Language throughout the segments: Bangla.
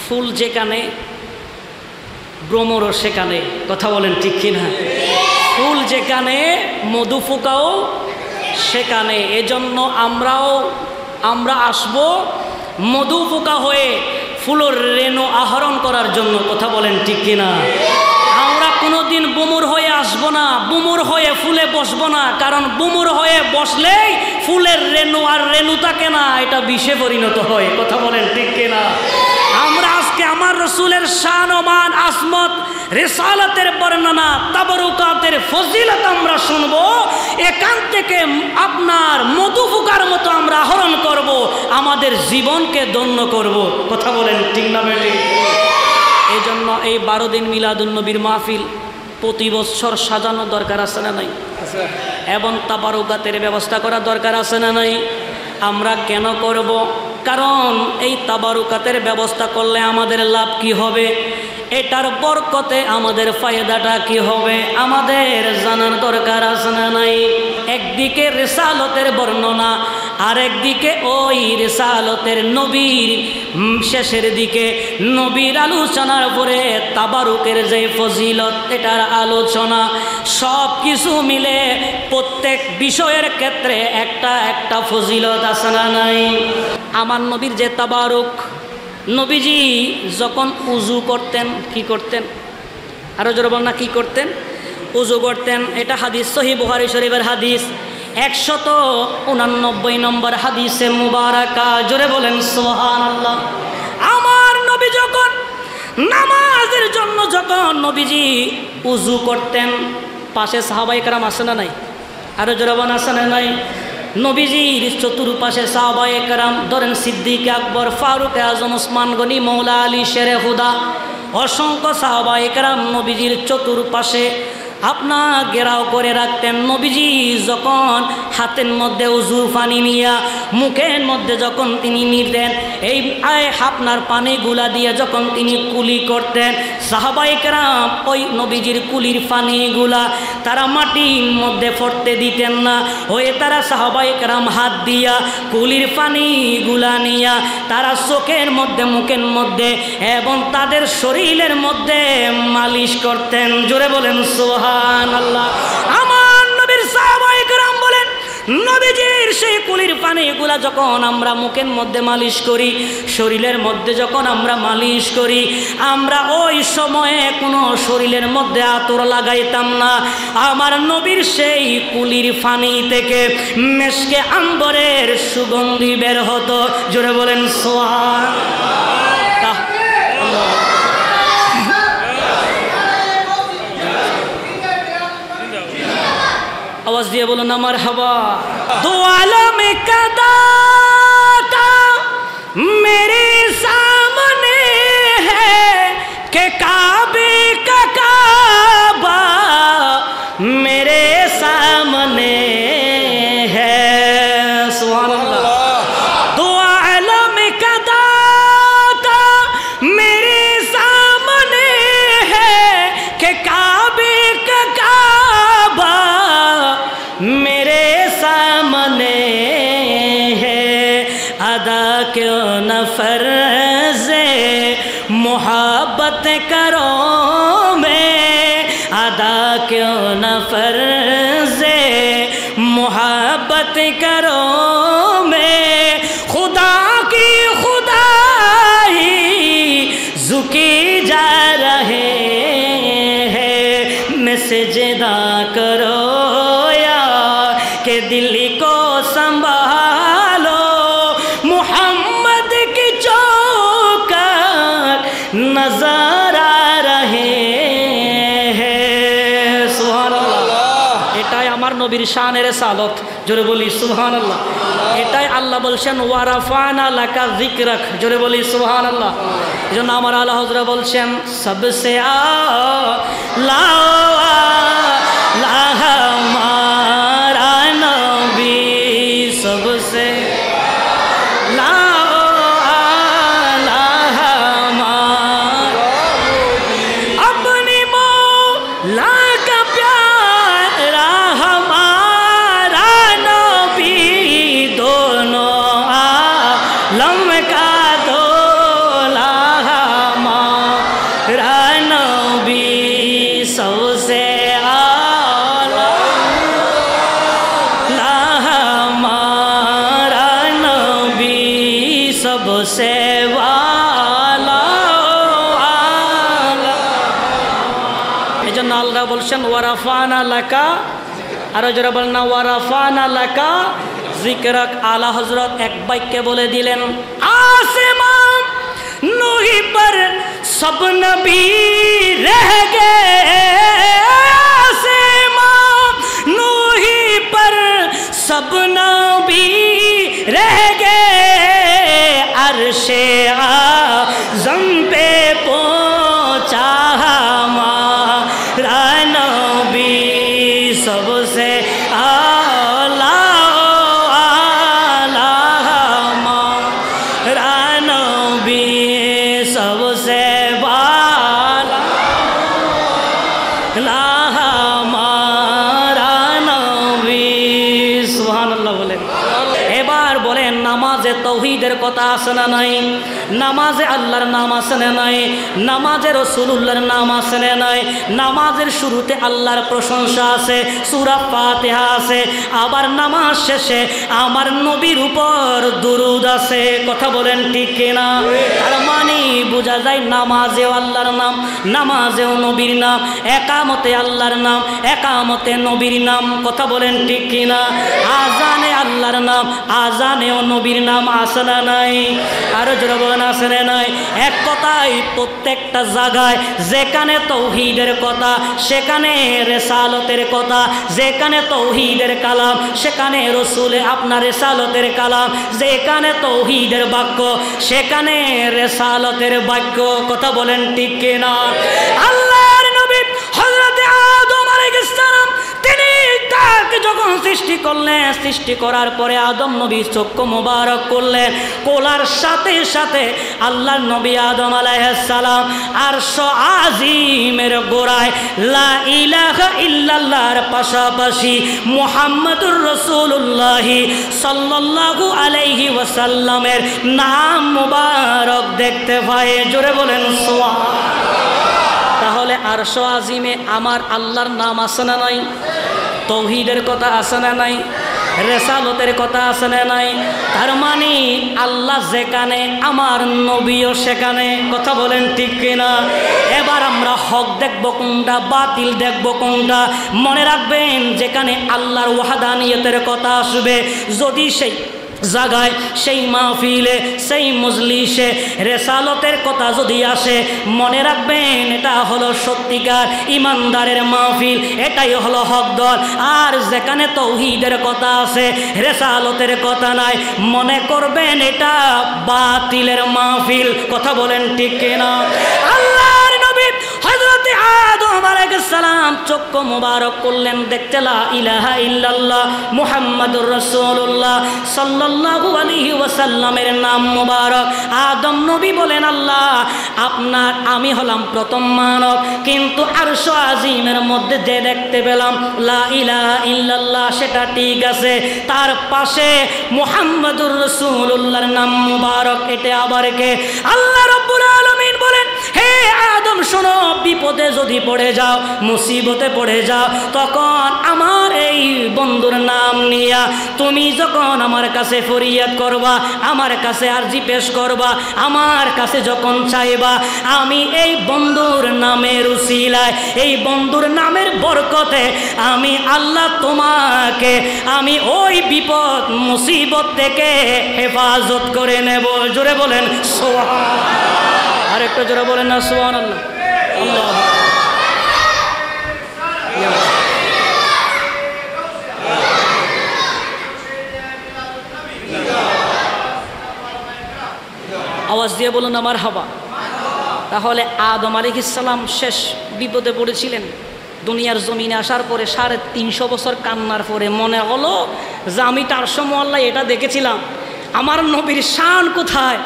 ফুল যেখানে ভ্রমরও সেখানে, কথা বলেন ঠিক কিনা? ফুল যেখানে মধু ফুকাও সেখানে। এজন্য আমরা আসব মধু ফুকা হয়ে ফুলের রেণু আহরণ করার জন্য, কথা বলেন ঠিক কিনা? আমরা কোনোদিন বুমুর হয়ে আসব না, বুমুর হয়ে ফুলে বসবো না, কারণ বুমুর হয়ে বসলেই ফুলের রেণু আর রেণু থাকে না, এটা বিষে পরিণত হয়, কথা বলেন ঠিক কিনা? আমরা আজকে আমার রসুলের শান ও মান, আসমত, রিসালাতের বর্ণনা, তাবারুকাতের ফজিলত আমরা শুনবো। এখান থেকে আপনার মধু ফুকার মতো আমরা আহরণ করব, আমাদের জীবনকে ধন্য করব, কথা বলেন ঠিক না বেটি? এই জন্য এই 12 দিন মিলাদুন্নবীর মাহফিল প্রতি বছর সাজানো দরকার আছে না নাই? এবং তাবারুকাতের ব্যবস্থা করা দরকার আছে না নাই? আমরা কেন করব? কারণ এই তাবারুকাতের ব্যবস্থা করলে আমাদের লাভ কি হবে, এটার বরকতে আমাদের ফায়দাটা কি হবে, আমাদের জানার দরকার আছে না নাই? একদিকে রিসালতের বর্ণনা, আর একদিকে ওই রিসালতের নবীর শেষের দিকে নবীর আলোচনার পরে তাবারুকের যে ফজিলত, এটার আলোচনা, সব কিছু মিলে প্রত্যেক বিষয়ের ক্ষেত্রে একটা একটা ফজিলত আছে না নাই? আমার নবীর যে তাবারুক, নবীজি যখন উজু করতেন কি করতেন? আরো জোরে বল না, কি করতেন? উজু করতেন। এটা হাদিস, সহিহ বুখারী শরীফের হাদিস 189 নম্বর হাদিসে মুবারাকা। জোরে বলেন সুবহানাল্লাহ। আমার নবী যখন নামাজের জন্য যখন নবীজি উজু করতেন, পাশে সাহাবায়ে কেরাম আছে না নাই? আরো জোরে বলেন আছে না নাই? নবীজির চতুর্পাশে সাহাবায়ে কেরাম, ধরেন সিদ্দিক আকবর, ফারুক আজম, ওসমান গনি, মৌলা আলী, শেরে হুদা, অসংখ্য সাহাবায়ে কেরাম নবীজির চতুর্পাশে আপনার ঘেরাও করে রাখতেন। নবীজি যখন হাতের মধ্যে উজুর পানি নিয়া মুখের মধ্যে যখন তিনি নিতেন, এই আপনার পানিগুলা দিয়ে যখন তিনি কুলি করতেন, সাহাবায়ে কেরাম ওই নবীজির কুলির পানিগুলা তারা মাটির মধ্যে পড়তে দিতেন না, হয়ে তারা সাহাবায়ে কেরাম হাত দিয়া কুলির পানিগুলা নিয়া তারা চোখের মধ্যে, মুখের মধ্যে এবং তাদের শরীরের মধ্যে মালিশ করতেন। জোরে বলেন সুবহানাল্লাহ। আমার নবীর সাহাবায়ে কেরাম বলেন, নবীজির সেই কুলির পানিগুলা যখন আমরা মুখের মধ্যে মালিশ করি, শরীরের মধ্যে যখন আমরা মালিশ করি, আমরা ওই সময়ে কোনো শরীরের মধ্যে আতর লাগাইতাম না। আমার নবীর সেই কুলির পানি থেকে মেশকে আম্বরের সুগন্ধি বের হতো। জোরে বলেন সুবহানাল্লাহ। आवाज दिए बोलो ना मरहबा। दो आलम का दाता मेरे सामने है कि काबे का काबा मेरे सामने है। सुभान अल्लाह। दो आलम का दाता मेरे सामने है कि काबे का काबा मेरे सामने है। अदा क्यों न फर्ज़े मोहब्बत करो मैं, अदा क्यों न फर्ज़े मोहब्बत करो मैं। खुदा की खुदाई झुकी जा रहे हैं, मैं सजदा करो के दिल को संभालो, मोहम्मद की चौखट नजर आ रहे हैं। सुबहानाल्लाह। এটাই আমার নবীর শানের সালত। জোরে বলি সুবহানাল্লাহ। এটাই আল্লাহ বলছেন ওয়ারাফানা লাকা যিকরাক। জোরে বলি সুবহানাল্লাহ। এজন্য আমার আল্লাহ হযরত বলছেন সবসে আলা सबसे अपनी मौला का प्यारा हमारा नबी, दोनों आलम का दोला বলছেন ওয়ারাফানা লাকা, আরো জোরে বলেন না ওয়ারাফানা লাকা যিকরাক। আলা হযরত এক বাক্যে বলে দিলেন আসমান নূহি পর সব নবী রহ গে, আসমান নূহি পর সব নবী রহ গে, अर्शे आज़म पे पहुँचा हमारा नबी सबसे आला आला हमारा नबी सबसे बाला ला हमारा नबी। सुभानाल्लाह बोले। এবার বলেন নামাজে তাওহীদের কথা আছে না নাই? নামাজে আল্লাহর নাম আছে না নাই? নামাজে রাসূলুল্লাহর নাম আছে না নাই? নামাজের শুরুতে আল্লাহর প্রশংসা আছে, সূরা ফাতিহা আছে, আবার নামাজ শেষে আমার নবীর উপর দুরূদ আছে। কথা বলেন ঠিক কিনা? তার মানে বোঝা যায় নামাজেও আল্লাহর নাম, নামাজেও নবীর নাম, একামতে আল্লাহর নাম, একামতে নবীর নাম। কথা বলেন ঠিক কিনা? আজানে আল্লাহর নাম, আজানেও নবীর নাম আছে না নাই? আরো জোরে বলেন আছে না নাই? এক কথায় প্রত্যেকটা জায়গায় যেখানে তাওহীদের কথা সেখানে রিসালতের কথা, যেখানে তাওহীদের কালাম সেখানে রাসূলে আপনার রিসালতের কালাম, যেখানে তাওহীদের বাক্য সেখানে রিসালতের বাক্য। কথা বলেন ঠিক কিনা? আল্লাহর নবী হযরত আদম আলাইহিস সালাম তিনি তাকে যখন সৃষ্টি করলেন, সৃষ্টি করার পরে আদম নবী চক্ষু মোবারক করলেন, কোলার সাথে সাথে আল্লাহর নবী আদম আলাইহিস সালাম আরশ আজিমের গোড়ায় লা ইলাহা ইল্লাল্লাহর পাশাপাশি মুহাম্মাদুর রাসূলুল্লাহ সাল্লাল্লাহু আলাইহি ওয়াসাল্লামের নাম মোবারক দেখতে পায়। জোরে বলেন সুবহানাল্লাহ। তাহলে আরশ আজিমে আমার আল্লাহর নাম আছে না নাই? তাওহীদের কথা আছে না নাই? রিসালতের কথা আছে না নাই? তার মানে আল্লাহ যেখানে আমার নবীও সেখানে। কথা বলেন ঠিক কিনা? এবার আমরা হক দেখব কোনটা, বাতিল দেখব কোনটা? মনে রাখবেন যেখানে আল্লাহর ওয়াহদানিয়তের কথা আসবে, যদি সেই জায়গায় সেই মাহফিলে সেই মজলিসে রিসালতের কথা যদি আসে, মনে রাখবেন এটা হলো সত্যিকার ইমানদারের মাহফিল, এটাই হলো হক দল। আর যেখানে তাওহীদের কথা আছে রিসালতের কথা নাই, মনে করবেন এটা বাতিলের মাহফিল। কথা বলেন ঠিক কিনা? আল্লাহর নবী হযরত আদম আলাইহিস সালাম চক্ষু মোবারক করলেন, দেখতে লা ইলাহা ইল্লাল্লাহ মুহাম্মাদুর রাসূলুল্লাহ সাল্লাল্লাহু আলাইহি ওয়াসাল্লামের নাম মোবারক। আদম নবী বলেন আল্লাহ আপনার আমি হলাম প্রথম মানব, কিন্তু আরশ আজিমের মধ্যে যে দেখতে পেলাম লা ইলাহা ইল্লাল্লাহ সেটা ঠিক আছে, তার পাশে মুহাম্মাদুর রাসূলুল্লাহর নাম মোবারক, এটা আবার কে? আল্লাহ রাব্বুল আলামিন বলেন হে আদম শোনো, বিপদে যদি পড়ে যাও, মুসিবতে পড়ে যাও, তখন আমার এই বন্ধুর নাম নিয়া তুমি যখন আমার কাছে ফরিয়াদ করবা, আমার কাছে আরজি পেশ করবা, আমার কাছে যখন চাইবা, আমি এই বন্ধুর নামের উসিলায়, এই বন্ধুর নামের বরকতে আমি আল্লাহ তোমাকে আমি ওই বিপদ মুসিবত থেকে হেফাজত করে নেব। জোরে বলেন সুবহানাল্লাহ। আর একটু জোরে বলেন না সুবহানাল্লাহ। আল্লাহ আওয়াজ দিয়ে বলুন আমার হাবা। তাহলে আদম আলাইহিস সালাম শেষ বিপদে পড়েছিলেন, দুনিয়ার জমিনে আসার পরে 350 বছর কান্নার পরে মনে হলো যে আমি তার সময় এটা দেখেছিলাম, আমার নবীর শান কোথায়,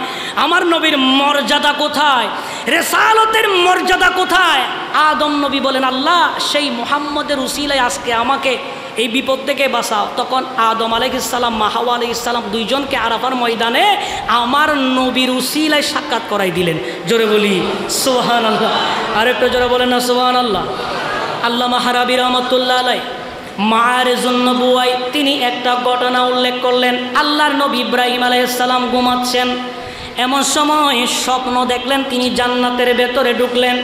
আমার নবীর মর্যাদা কোথায়, রিসালতের মর্যাদা কোথায়? আদম নবী বলেন আল্লাহ সেই মুহাম্মদের উসিলায় আজকে আমাকে এই বিপদ থেকে বাঁচাও। তখন আদম আলাইহিস সালাম মা হাওয়া আলাইহিস সালাম দুইজনকে আরাফার ময়দানে আমার নবীর উসিলায় সাক্ষাৎ করাই দিলেন। জোরে বলি সুবহানাল্লাহ। আর একটু জোরে বলেন না সুবহানাল্লাহ। আল্লামা হারাবি রহমাতুল্লাহ আলাইহি মাআরিজুন নবুওয়ায় তিনি একটা ঘটনা উল্লেখ করলেন। আল্লাহর নবী ইব্রাহিম আলাইহিস সালাম ঘুমাচ্ছেন, এমন সময় স্বপ্ন দেখলেন, তিনি জান্নাতের ভেতরে ঢুকলেন।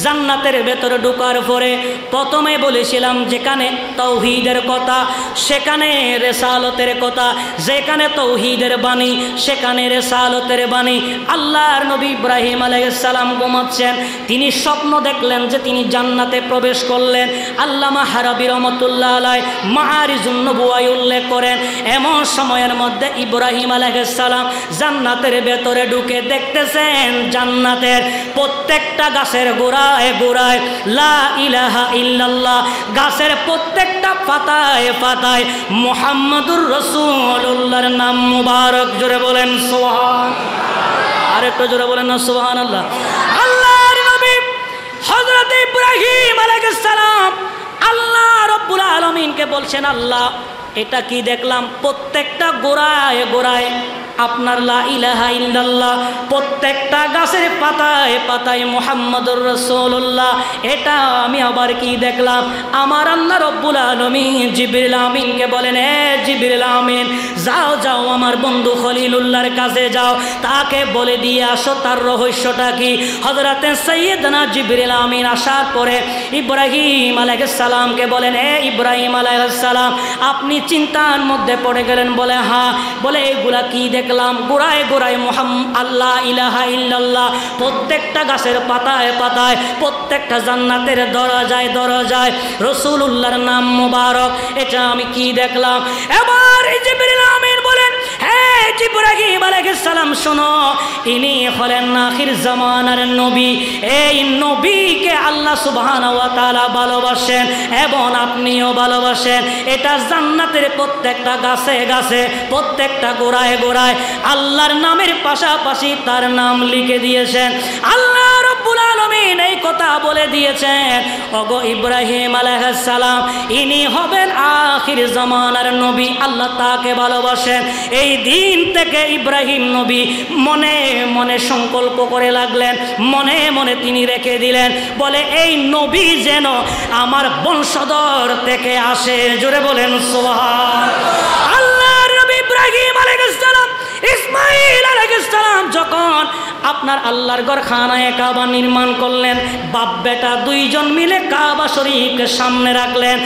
জান্নাতের ভেতরে ঢোকার পরে প্রথমে বলেছিলাম যেখানে তাওহীদের কথা সেখানে রিসালতের কথা, যেখানে তাওহীদের বাণী সেখানে রিসালতের বাণী। আল্লাহর নবী ইব্রাহিম আলাইহিস সালাম ঘুমাচ্ছেন, তিনি স্বপ্ন দেখলেন যে তিনি জান্নাতে প্রবেশ করলেন। আল্লামা হারাবি রহমাতুল্লাহ আলাইহি মাআরিজুন নবুওয়ায় উল্লেখ করেন, এমন সময়ের মধ্যে ইব্রাহিম আলাইহিস সালাম জান্নাতের ভেতরে ঢুকে দেখতেছেন জান্নাতের প্রত্যেকটা গাছের গোড়ায় গোড়ায় লা ইলাহা ইল্লাল্লাহ, গাছের প্রত্যেকটা পাতায় পাতায় মুহাম্মাদুর রাসূলুল্লাহর নাম মুবারক। জোরে বলেন সুবহান, আরেকটু জোরে বলেন না সুবহানাল্লাহ। আল্লাহর নবী হযরত ইব্রাহিম আলাইহিস সালাম আল্লাহ রাব্বুল আলামিনকে বলছেন, আল্লাহ এটা কি দেখলাম, প্রত্যেকটা গোড়ায় গোড়ায় আপনার লা ইলাহা ইল্লাল্লাহ, প্রত্যেকটা গাছের পাতায় পাতায় মুহাম্মাদুর রাসূলুল্লাহ, এটা আমি আবার কি দেখলাম। আমার আল্লাহ রব্বুল আলামিন জিবরিল আমিনকে বলেন, এ জিবরিল আমিন যাও যাও আমার বন্ধু খলিলুল্লাহর কাছে যাও, তাকে বলে দিয়ে আসো তার রহস্যটা কি। হযরতে সাইয়্যিদনা জিবরিল আমিন আসার পরে ইব্রাহিম আলাইহিস সালামকে বলেন, এ ইব্রাহিম আলাইহিস সালাম আপনি চিন্তার মধ্যে পড়ে গেলেন। বলে হ্যাঁ, বলে এগুলা কি দেখলাম, গোড়ায় গোড়ায় মুহাম্মদ আল্লাহ ইলাহা ইল্লাল্লাহ, প্রত্যেকটা গাছের পাতায় পাতায় প্রত্যেকটা জান্নাতের দরজায় দরজায় রাসূলুল্লাহর নাম মুবারক, এটা আমি কি দেখলাম। এবার জিবরিল আমিন বলেন, হ্যাঁ ইব্রাহিম আলাইহিস সালাম শোনো, ইনি হলেন আখির জামানার নবী, এই নবীকে আল্লাহ সুবহানাহু ওয়া তাআলা ভালোবাসেন এবং আপনিও ভালোবাসেন। এটা জান্নাতের প্রত্যেকটা গাছে গাছে প্রত্যেকটা গোড়ায় গোড়ায় আল্লাহর নামের পাশাপাশি তার নাম লিখে দিয়েছেন। আল্লাহ রাব্বুল আলামিন এই কথা বলে দিয়েছেন, ওগো ইব্রাহিম আলাইহিস সালাম ইনি হবেন আখির জামানার নবী, আল্লাহ তাকে ভালোবাসেন। এই দিন থেকে ইব্রাহিম নবী মনে মনে সংকল্প করে লাগলেন, মনে মনে তিনি রেখে দিলেন, বলে এই নবী যেন আমার বংশধর থেকে আসে। জোরে বলেন সুবহান। আল্লাহর নবী ইব্রাহিম আলাইহিস সালাম ইসমাঈল আলাইহিস সালাম যখন আপনার আল্লাহর ঘর খানায়ে কাবা নির্মাণ করলেন, বাপ বেটা দুইজন মিলে কাবা শরীফকে সামনে রাখলেন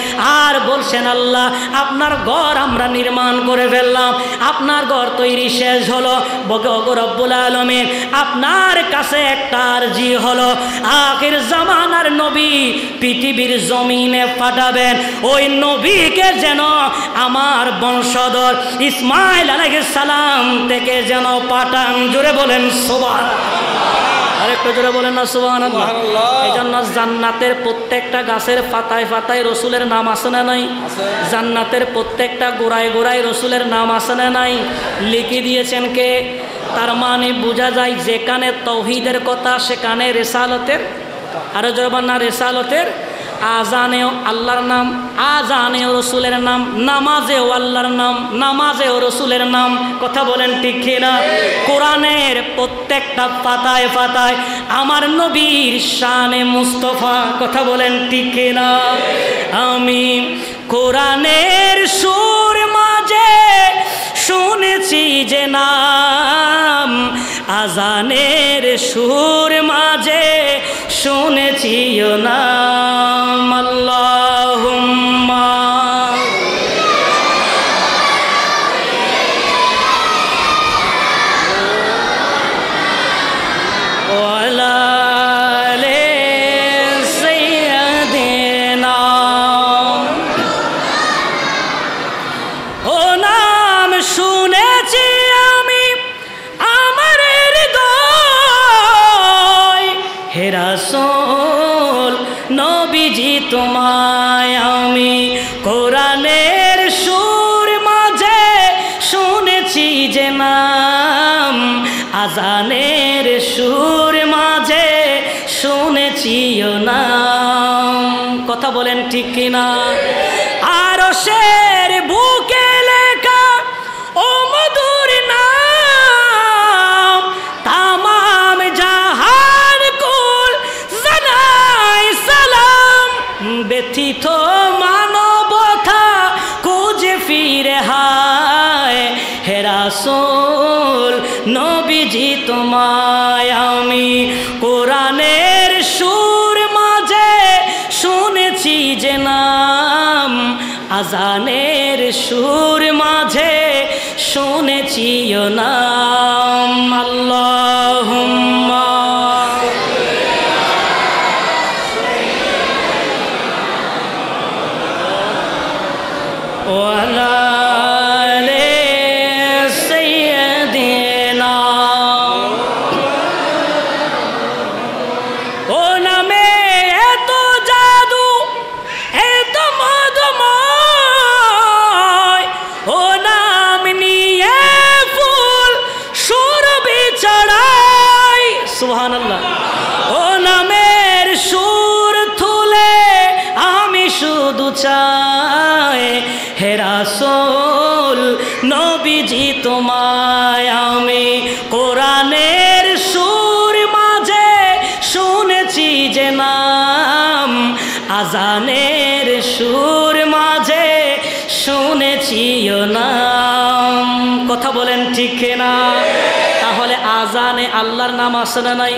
আর বলছেন, আল্লাহ আপনার ঘর আমরা নির্মাণ করে ফেললাম, আপনার ঘর তৈরি শেষ হলো, ওগো রব্বুল আলামিন আপনার কাছে একটা আরজি হলো, আখির জামানার নবী পৃথিবীর জমিনে পাঠাবেন, ওই নবীকে যেন আমার বংশধর ইসমাঈল আলাইহিস সালাম থেকে যেন পাঠান। জোরে বলেন সুবহান, আরেকটু জোরে বলেন না সুবহানাল্লাহ। এই জন্য জান্নাতের প্রত্যেকটা গাছের পাতায় পাতায় রসুলের নাম আছে না নাই? জান্নাতের প্রত্যেকটা গোড়ায় গোড়ায় রসুলের নাম আছে না নাই? লিখে দিয়েছেন কে? তার মানে বোঝা যায় যেখানে তাওহীদের কথা সেখানে রিসালতের, আরো জোরে বলেন না রিসালতের, আজানেও আল্লাহর নাম, আজানেও রসুলের নাম, নামাজেও আল্লাহর নাম, নামাজেও রসুলের নাম। কথা বলেন ঠিক কিনা? কোরআনের প্রত্যেকটা পাতায় পাতায় আমার নবীর শানে মুস্তফা। কথা বলেন ঠিক কিনা? আমি কোরআনের সুর মাঝে শুনেছি যে নাম, আজানের সুর মাঝে শুনেছি নাম, আল্লাহুম্মা ওয়ালা আলি সাইয়্যিদিনা। ও নাম শুনেছি আমি আমার হৃদয়, হে রাসূল নবীজি তোমায় আমি কোরআনের সুর মাঝে শুনেছি যে নাম, আজানের সুর মাঝে শুনেছি নাম। কথা বলেন ঠিক কিনা? আরশের বুকে লেখা ও মধুর নাম, তামাম জাহান কুল জানাই সালাম, ব্যথিত মানবতা খুঁজে ফিরে হায়, হে রাসূল নবীজি আজানের সুর মাঝে শুনেছি নাম আল্লাহুম্মা ওয়ালা সুবহানাল্লাহ। ও নামের সুর তুলে আমি শুধু চাই হে রাসূল নবীজি তোমায় আমি কোরআনের সুর মাঝে শুনেছি যে নাম আজানের সুর মাঝে শুনেছি নাম। কথা বলেন ঠিক না? তাহলে আজানে আল্লাহর নাম আছে না নাই?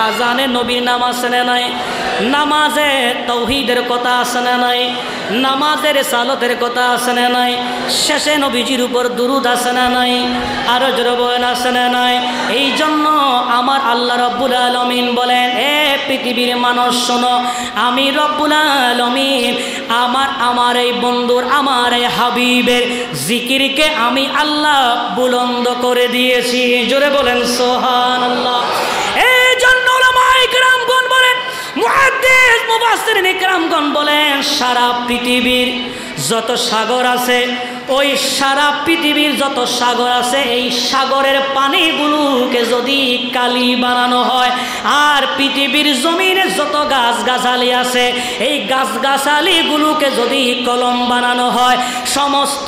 আজানে নবীর নাম আছে না নাই? নামাজে তাওহীদের কথা আছে না নাই? নামাজের সালাতের কথা আছে না নাই? শেষে নবীজির উপর দুরূদ আছে না নাই? আরো জোরে বলেন আছে না নাই? এই জন্য আমার আল্লাহ রব্বুল আলামিন বলেন, এ পৃথিবীর মানুষ শোনো, আমি রব্বুল আলামিন আমার এই বন্ধুর আমার এই হাবিবের জিকিরকে আমি আল্লাহ বুলন্দ করে দিয়েছি। জোরে বলেন সুবহানাল্লাহ। এই জন্য উলামায়ে কেরামগণ বলেন, মুহাদ্দিস মুফাসসিরিন কেরামগণ বলেন, সারা পৃথিবীর যত সাগর আছে, ওই সারা পৃথিবীর যত সাগর আছে, এই সাগরের পানিগুলোকে যদি কালি বানানো হয়, আর পৃথিবীর জমিনে যত গাছগাছালি আছে, এই গাছগাছালিগুলোকে যদি কলম বানানো হয়, সমস্ত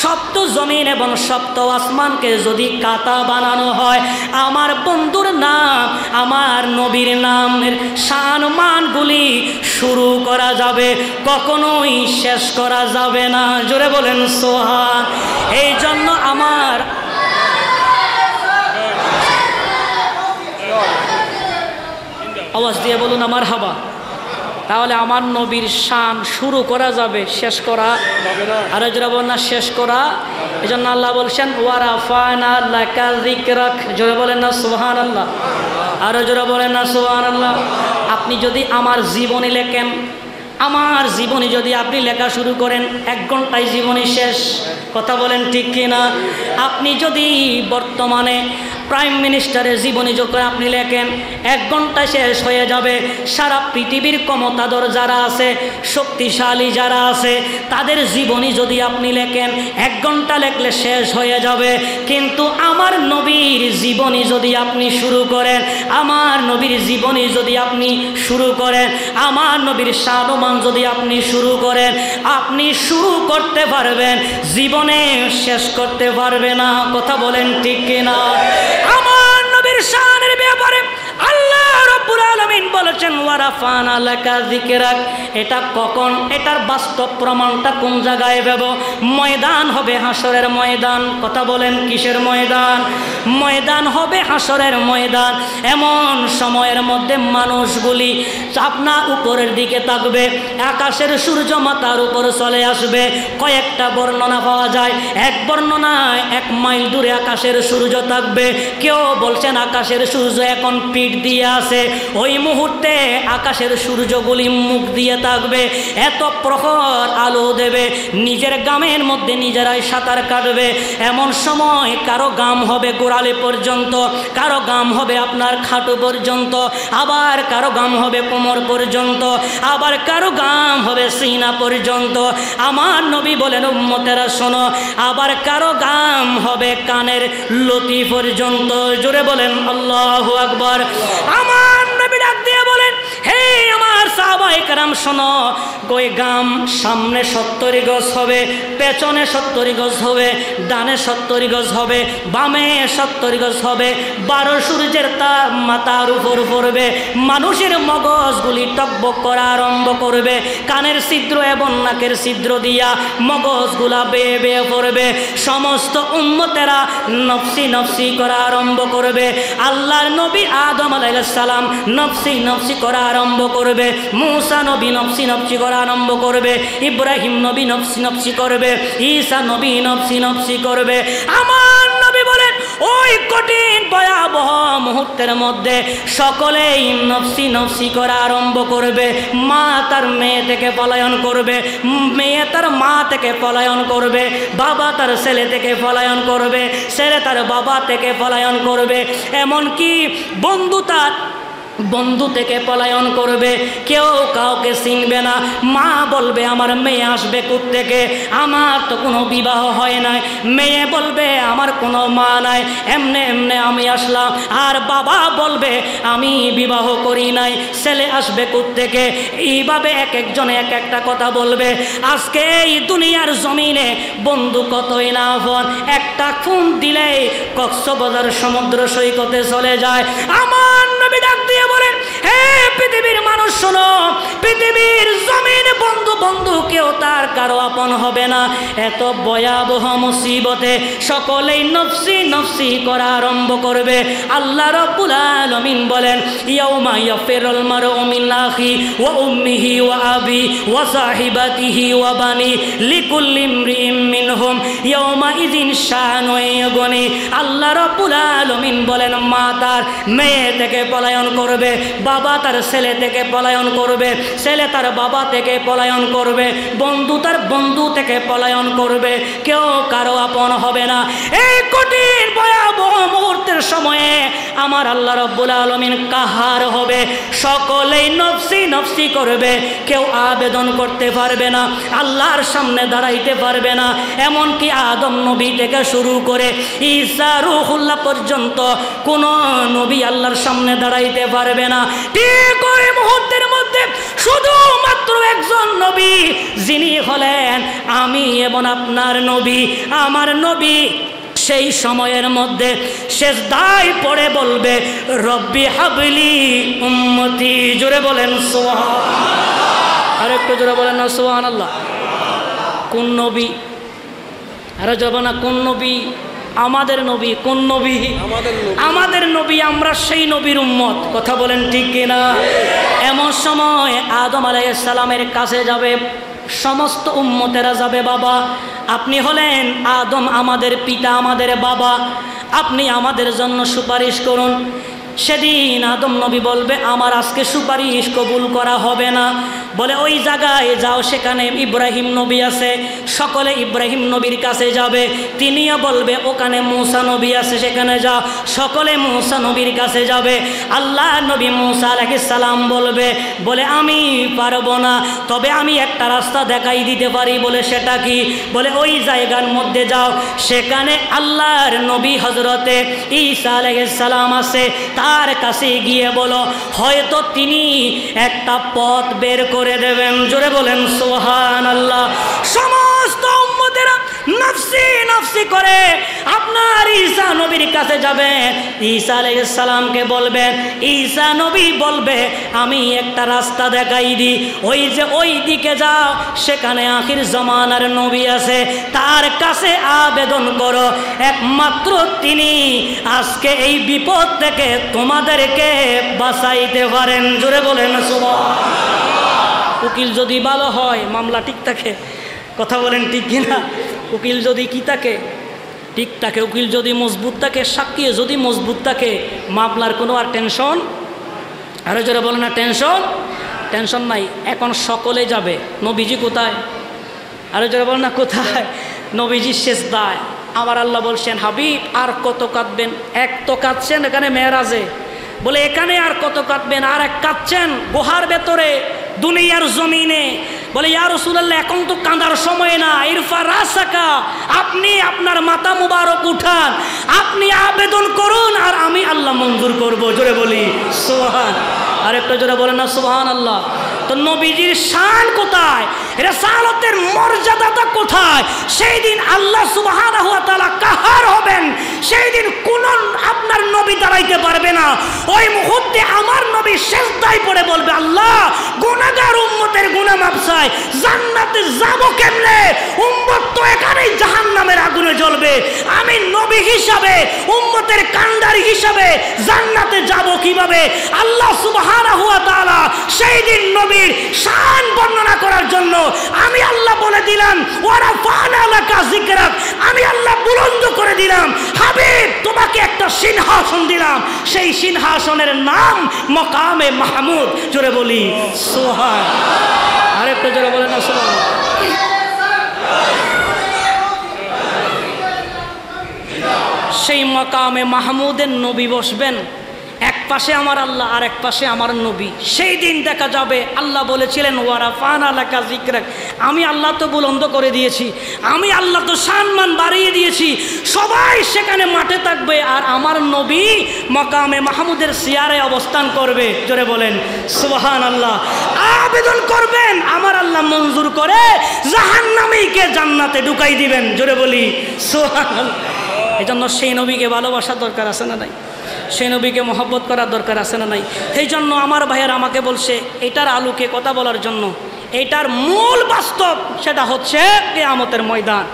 সপ্ত জমিন এবং সপ্ত আসমানকে যদি কাতা বানানো হয়, আমার বন্ধুর নাম, আমার নবীর নামের শানমানগুলি শুরু করা যাবে, কখনোই শেষ করা যাবে না। জোরে বলেন সুবহান। এই জন্য আমার আওয়াজ দিয়ে বলুন আমার হাবা। তাহলে আমার নবীর শান শুরু করা যাবে, শেষ করা আর জোরে বলেন না শেষ করা। এই জন্য আল্লাহ বলছেন ওয়ারাফানা লাকা যিকরাক। জোরে বলেন না সুবহানাল্লাহ। আর জোরে বলেন না সুবহানাল্লাহ। আপনি যদি আমার জীবনী লেখেন, আমার জীবনী যদি আপনি লেখা শুরু করেন, 1 ঘন্টায় জীবনী শেষ। কথা বলেন ঠিক কিনা? আপনি যদি বর্তমানে প্রাইম মিনিস্টারের জীবনী যখন আপনি লেখেন, 1 ঘন্টা শেষ হয়ে যাবে। সারা পৃথিবীর ক্ষমতাধর যারা আছে, শক্তিশালী যারা আছে, তাদের জীবনী যদি আপনি লেখেন, 1 ঘন্টা লেখলে শেষ হয়ে যাবে। কিন্তু আমার নবীর জীবনী যদি আপনি শুরু করেন, আমার নবীর জীবনী যদি আপনি শুরু করেন, আমার নবীর শানমান যদি আপনি শুরু করেন, আপনি শুরু করতে পারবেন, জীবনে শেষ করতে পারবে না। কথা বলেন ঠিক কিনা? আমার নবীর শানের ব্যাপারে আল্লাহ রাব্বুল আলামিন বলেছেন ওয়ারাফানা লাকা যিকরাক। এটা কখন, এটার বাস্তব প্রমাণটা কোন জায়গায় পাবো? ময়দান হবে হাসরের ময়দান। কথা বলেন কিসের ময়দান? ময়দান হবে হাসরের ময়দান। এমন সময়ের মধ্যে মানুষগুলি আপনার উপরের দিকে থাকবে, আকাশের সূর্য মাথার উপর চলে আসবে। কয়েকটা বর্ণনা পাওয়া যায়। এক বর্ণনায় 1 মাইল দূরে আকাশের সূর্য থাকবে। কেউ বলছেন আকাশের সূর্য এখন পিঠ দিয়ে আছে, ওই মুহূর্তে আকাশের সূর্যগুলি মুখ দিয়ে থাকবে, এত প্রখর আলো দেবে, নিজের গামের মধ্যে নিজেরাই সাঁতার কাটবে। এমন সময় কারো গাম হবে গোড়ালি পর্যন্ত, কারো গাম হবে আপনার খাটু পর্যন্ত, আবার কারো গাম হবে কোমর পর্যন্ত, আবার কারো গাম হবে সিনা পর্যন্ত। আমার নবী বলেন উম্মতেরা শোনো, আবার কারো গাম হবে কানের লতি পর্যন্ত। জোরে বলেন আল্লাহু আকবার। আমার নবী ডাক দিয়ে বলেন, হে আমার সাহাবায়ে কেরাম শোনো, ওই গাম সামনে 70 গজ হবে, পেছনে 70 গজ হবে, ডানে 70 গজ হবে, বামে 70 গজ হবে। 12 সূর্যের তাপ মাথার উপর পড়বে, মানুষের মগজগুলি টকবক করা আরম্ভ করবে, কানের ছিদ্র এবং নাকের ছিদ্র দিয়া মগজগুলা বেয়ে বেয়ে পড়বে। সমস্ত উম্মতেরা নফসি নফসি করা আরম্ভ করবে। আল্লাহর নবী আদম আলাইহিস সালাম নফসি নফসি করা আরম্ভ করবে, মুসা নবী নফসি নফসি করা আরম্ভ করবে, ইব্রাহিম নবী নফসি নফসি করবে, ঈসা নবী নফসি নফসি করবে। আমার নবী বলেন ওই কঠিন ভয়াবহ মুহূর্তের মধ্যে সকলেই নফসি নফসি করা আরম্ভ করবে। মা তার মেয়ে থেকে পলায়ন করবে, মেয়ে তার মা থেকে পলায়ন করবে, বাবা তার ছেলে থেকে পলায়ন করবে, ছেলে তার বাবা থেকে পলায়ন করবে, এমনকি বন্ধু তার বন্ধু থেকে পলায়ন করবে। কেউ কাউকে চিনবে না। মা বলবে আমার মেয়ে আসবে কোত্থেকে, আমার তো কোনো বিবাহ হয় নাই। মেয়ে বলবে আমার কোনো মা নাই, এমনে এমনে আমি আসলাম। আর বাবা বলবে আমি বিবাহ করি নাই, ছেলে আসবে কোত্থেকে। এইভাবে এক একজনে এক একটা কথা বলবে। আজকে এই দুনিয়ার জমিনে বন্ধু কতই না আপন, একটা খুন দিলেই কক্সবাজার সমুদ্র সৈকতে চলে যায়। আমার নবী ডাক দিয়ে বলেন হে পৃথিবীর মানুষ শোনো, পৃথিবীর জমিনে বন্ধু বন্ধু কেউ তার কারো আপন হবে না। এত ভয়াবহ মুসিবতে সকলেই নফসি নফসি করা আরম্ভ করবে। আল্লাহ রাব্বুল আলামিন বলেন ইয়াউমা ইয়াফিরুল মারউ মিন আখি ওয়া উম্মিহি ওয়া আবি ওয়া সাহিবাতিহি ওয়া বানি লিকুল্লি ইমরিইম মিনহুম ইয়াউমা ইযিন শাআনু ইয়াগনি। আল্লাহ রাব্বুল আলামিন বলেন মা তার মেয়ে থেকে পলায়ন করবে, বাবা তার ছেলে থেকে পলায়ন করবে, ছেলে তার বাবা থেকে পলায়ন করবে, বন্ধু তার বন্ধু থেকে পলায়ন করবে, কেউ কারো আপন হবে না। এই কঠিন ভয়াবহ মুহূর্তের সময়ে আমার আল্লাহ রাব্বুল আলামিন কাহার হবে, সকলেই নফসি নফসি করবে, কেউ আবেদন করতে পারবে না, আল্লাহর সামনে দাঁড়াইতে পারবে না। এমনকি আদম নবী থেকে শুরু করে ঈসা রূহুল্লাহ পর্যন্ত কোন নবী আল্লাহর সামনে দাঁড়াইতে পারবে না। ঠিক ওই মুহূর্তের মধ্যে শুধুমাত্র একজন নবী, যিনি হলেন আমি এবং আপনার নবী, আমার নবী সেই সময়ের মধ্যে সেজদায় পড়ে বলবে রব্বি হাবলি উম্মতি। জোরে বলেন সুবহানাল্লাহ। আর একটু জোরে বলেন না সুবহানাল্লাহ। কোন নবী? আরে যাব না কোন নবী? আমাদের নবী। কোন নবী? আমাদের নবী। আমরা সেই নবীর উম্মত। কথা বলেন ঠিক কিনা? এমন সময় আদম আলাইহিস সালামের কাছে যাবে সমস্ত উম্মতেরা যাবে, বাবা আপনি হলেন আদম, আমাদের পিতা, আমাদের বাবা, আপনি আমাদের জন্য সুপারিশ করুন। সেদিন আদম নবী বলবে আমার আজকে সুপারিশ কবুল করা হবে না। বলে ওই জায়গায় যাও, সেখানে ইব্রাহিম নবী আছে, সকলে ইব্রাহিম নবীর কাছে যাবে। তিনিও বলবে ওখানে মূসা নবী আছে, সেখানে যাও, সকলে মূসা নবীর কাছে যাবে। আল্লাহ নবী মূসা আলাইহিস সালাম বলবে বলে আমি পারবো না, তবে আমি একটা রাস্তা দেখাই দিতে পারি। বলে সেটা কি? বলে ওই জায়গার মধ্যে যাও, সেখানে আল্লাহর নবী হযরতে ঈসা আলাইহিস সালাম আছে, তার কাছে গিয়ে বলো হয়তো তিনি একটা পথ বের করে দেবেন। জোরে বলেন সুবহানাল্লাহ। সমস্ত উম্মতেরা নফসি নফসি করে আপনার ঈসা নবীর কাছে যাবেন। ঈসা আলাইহিস সালামকে বলবেন, ঈসা নবী বলবে আমি একটা রাস্তা দেখাই দিই, ওই যে ওই দিকে যাও, সেখানে আখির জামানার নবী আছে, তার কাছে আবেদন করো, একমাত্র তিনি আজকে এই বিপদ থেকে তোমাদেরকে বাঁচাইতে পারেন। জোরে বলেন সুবহানাল্লাহ। উকিল যদি ভালো হয় মামলা ঠিক থাকে। কথা বলেন ঠিক কিনা? উকিল যদি কি থাকে? ঠিক থাকে। উকিল যদি মজবুত থাকে, সাক্ষী যদি মজবুত থাকে, মামলার কোনো আর টেনশন, আরো জোরে বলেন না টেনশন নাই। এখন সকলে যাবে, নবীজি কোথায়? আরো জোরে বলেন না কোথায়? নবীজি সেজদায়। আমার আল্লাহ বলছেন হাবিব আর কত কাঁদবেন? এক তো কাঁদছেন এখানে মেরাজে, বলে এখানে আর কত কাঁদবেন? আর এক কাঁদছেন গুহার ভেতরে দুনিয়ার জমিনে। বলে ইয়া রাসূলুল্লাহ এখন তো কাঁদার সময় না, ইরফা রাসাকা, আপনি আপনার মাথা মুবারক উঠান, আপনি আবেদন করুন আর আমি আল্লাহ মঞ্জুর করব। জোরে বলি সুবহান। আর একটা জোরে বলেন না সুবহানাল্লাহ। তো নবীজির শান কোথায়? রিসালাতের মর্যাদাটা কোথায়? সেই দিন আল্লাহ সুবহানাহু ওয়া তাআলা কাহার হবেন, সেই দিন কোন আপনার নবী দাঁড়াইতে পারবে না। ওই মুহূর্তে আমার নবী সেজদায় পড়ে বলবে আল্লাহ গুনাহগার উম্মতের গুনাহ মাফ চায়, জান্নাতে যাব কেমনে? উম্মত তো এখানেই জাহান্নামের আগুনে জ্বলবে, আমি নবী হিসাবে উম্মতের কান্ডারি হিসাবে জান্নাতে যাব কিভাবে? আল্লাহ সুবহানাহু ওয়া তাআলা সেই দিন নবীর শান বর্ণনা করার জন্য আমি আল্লাহ বলে দিলাম ওয়া রাফা'না লাকা যিকরাক, আমি আল্লাহ বুলন্দ করে দিলাম হাবিব তোমাকে একটা সিংহাসন দিলাম, সেই সিংহাসনের নাম মাকামে মাহমুদ। জোরে বলি সুবহান, আরেকটু জোরে বলেন না সুবহান। সেই মাকামে মাহমুদের নবী বসবেন, এক পাশে আমার আল্লাহ আর এক পাশে আমার নবী। সেই দিন দেখা যাবে আল্লাহ বলেছিলেন ওয়া রাফা'না লাকা যিকরাক, আমি আল্লাহ তো বুলন্দ করে দিয়েছি, আমি আল্লাহ তো সম্মান বাড়িয়ে দিয়েছি, সবাই সেখানে মাঠে থাকবে আর আমার নবী মাকামে মাহমুদের চেয়ারে অবস্থান করবে। জোরে বলেন সুবহানাল্লাহ। আবেদন করবেন, আমার আল্লাহ মঞ্জুর করে জাহান্নামীকে জান্নাতে ঢুকাই দিবেন। জোরে বলি সুবহানাল্লাহ। এজন্য সেই নবীকে ভালোবাসার দরকার আছে না নাই? সেই নবীকে মহব্বত করার দরকার আছে না নাই? সেই জন্য আমার ভাইয়ের আমাকে বলছে এটার আলোকে কথা বলার জন্য, এটার মূল বাস্তব সেটা হচ্ছে কিয়ামতের ময়দান,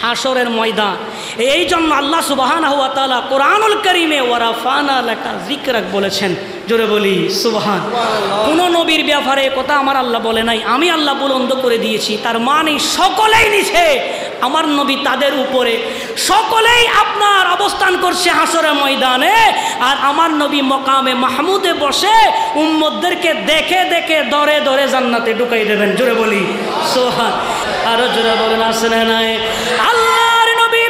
হাসরের ময়দান। এই জন্য আল্লাহ সুবহানাহু ওয়া তাআলা কোরআনুল কারীমে ওয়া রাফা'না লাকা যিকরাক বলেছেন। জোরে বলি সুবহান। কোন নবীর ব্যাপারে কথা আমার আল্লাহ বলে নাই, আমি আল্লাহ বুলন্দ করে দিয়েছি, তার মানে সকলেই নিচে, আমার নবী তাদের উপরে, সকলেই আপনার অবস্থান করছে হাসরের ময়দানে, আর আমার নবী মাকামে মাহমুদে বসে উম্মতদেরকে দেখে দেখে দরে দরে জান্নাতে ঢুকাই দেবেন। জোরে বলি সুবহান। আরো জোরে বলেন আছে না নাই? আল্লাহর নবী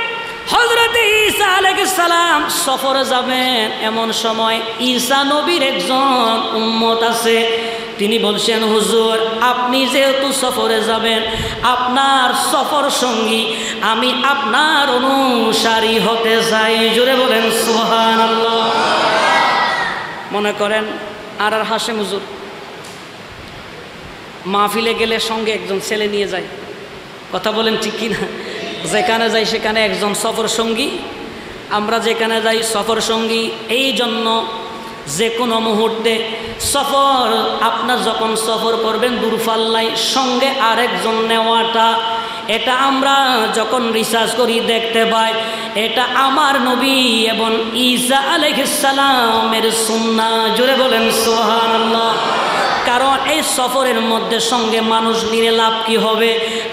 হযরত ঈসা আলাইহিস সালাম সফরে যাবেন, এমন সময় ঈসা নবীর একজন উম্মত আছে, তিনি বলছেন হুজুর আপনি যেহেতু সফরে যাবেন, আপনার সফর সঙ্গী আমি আপনার অনুসারী হতে চাই। জোরে বলেন সুবহানাল্লাহ। মনে করেন আর হাশেম হুজুর মাহফিলে গেলে সঙ্গে একজন ছেলে নিয়ে যায়, কথা বলেন ঠিক কি না? যেখানে যাই সেখানে একজন সফর সঙ্গী, আমরা যেখানে যাই সফর সঙ্গী। এই জন্য যে কোনো মুহূর্তে সফর, আপনার যখন সফর করবেন দূরপাল্লায়, সঙ্গে আরেকজন নেওয়াটা, এটা আমরা যখন রিসার্চ করি দেখতে পাই এটা আমার নবী এবং ঈসা আলাইহিস সালামের সুন্নাহ। জোরে বলেন সুবহানাল্লাহ। কারণ এই সফরের মধ্যে সঙ্গে মানুষ নিয়ে লাভ কি হবে?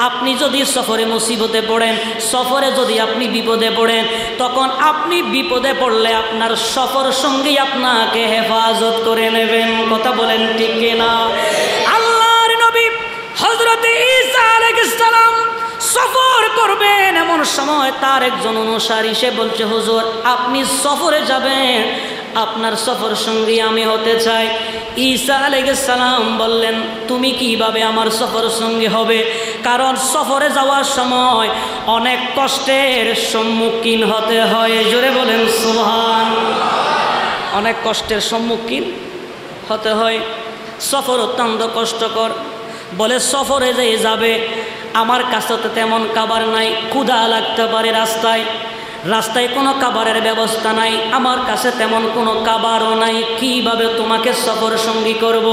আপনি যদি সফরে মুসিবতে পড়েন, সফরে যদি আপনি বিপদে পড়েন, তখন আপনি বিপদে পড়লে আপনার সফর সঙ্গী আপনাকে হেফাজত করে নেবেন। কথা বলেন ঠিক কিনা? আল্লাহর নবী হযরত ঈসা আলাইহিস সালাম সফর করবেন, এমন সময় তার একজন অনুসারী সে বলছে হুজুর আপনি সফরে যাবেন, আপনার সফর সঙ্গী আমি হতে চাই। ঈসা আলাইহিস সালাম বললেন তুমি কিভাবে আমার সফর সঙ্গী হবে? কারণ সফরে যাওয়ার সময় অনেক কষ্টের সম্মুখীন হতে হয়। জোরে বলেন সুবহান। অনেক কষ্টের সম্মুখীন হতে হয়, সফর অত্যন্ত কষ্টকর। বলে সফরে যে যাবে, আমার কাছে তো তেমন খাবার নাই, ক্ষুধা লাগতে পারে রাস্তায়, রাস্তায় কোনো খাবারের ব্যবস্থা নাই, আমার কাছে তেমন কোনো খাবারও নাই, কিভাবে তোমাকে সফর সঙ্গী করব?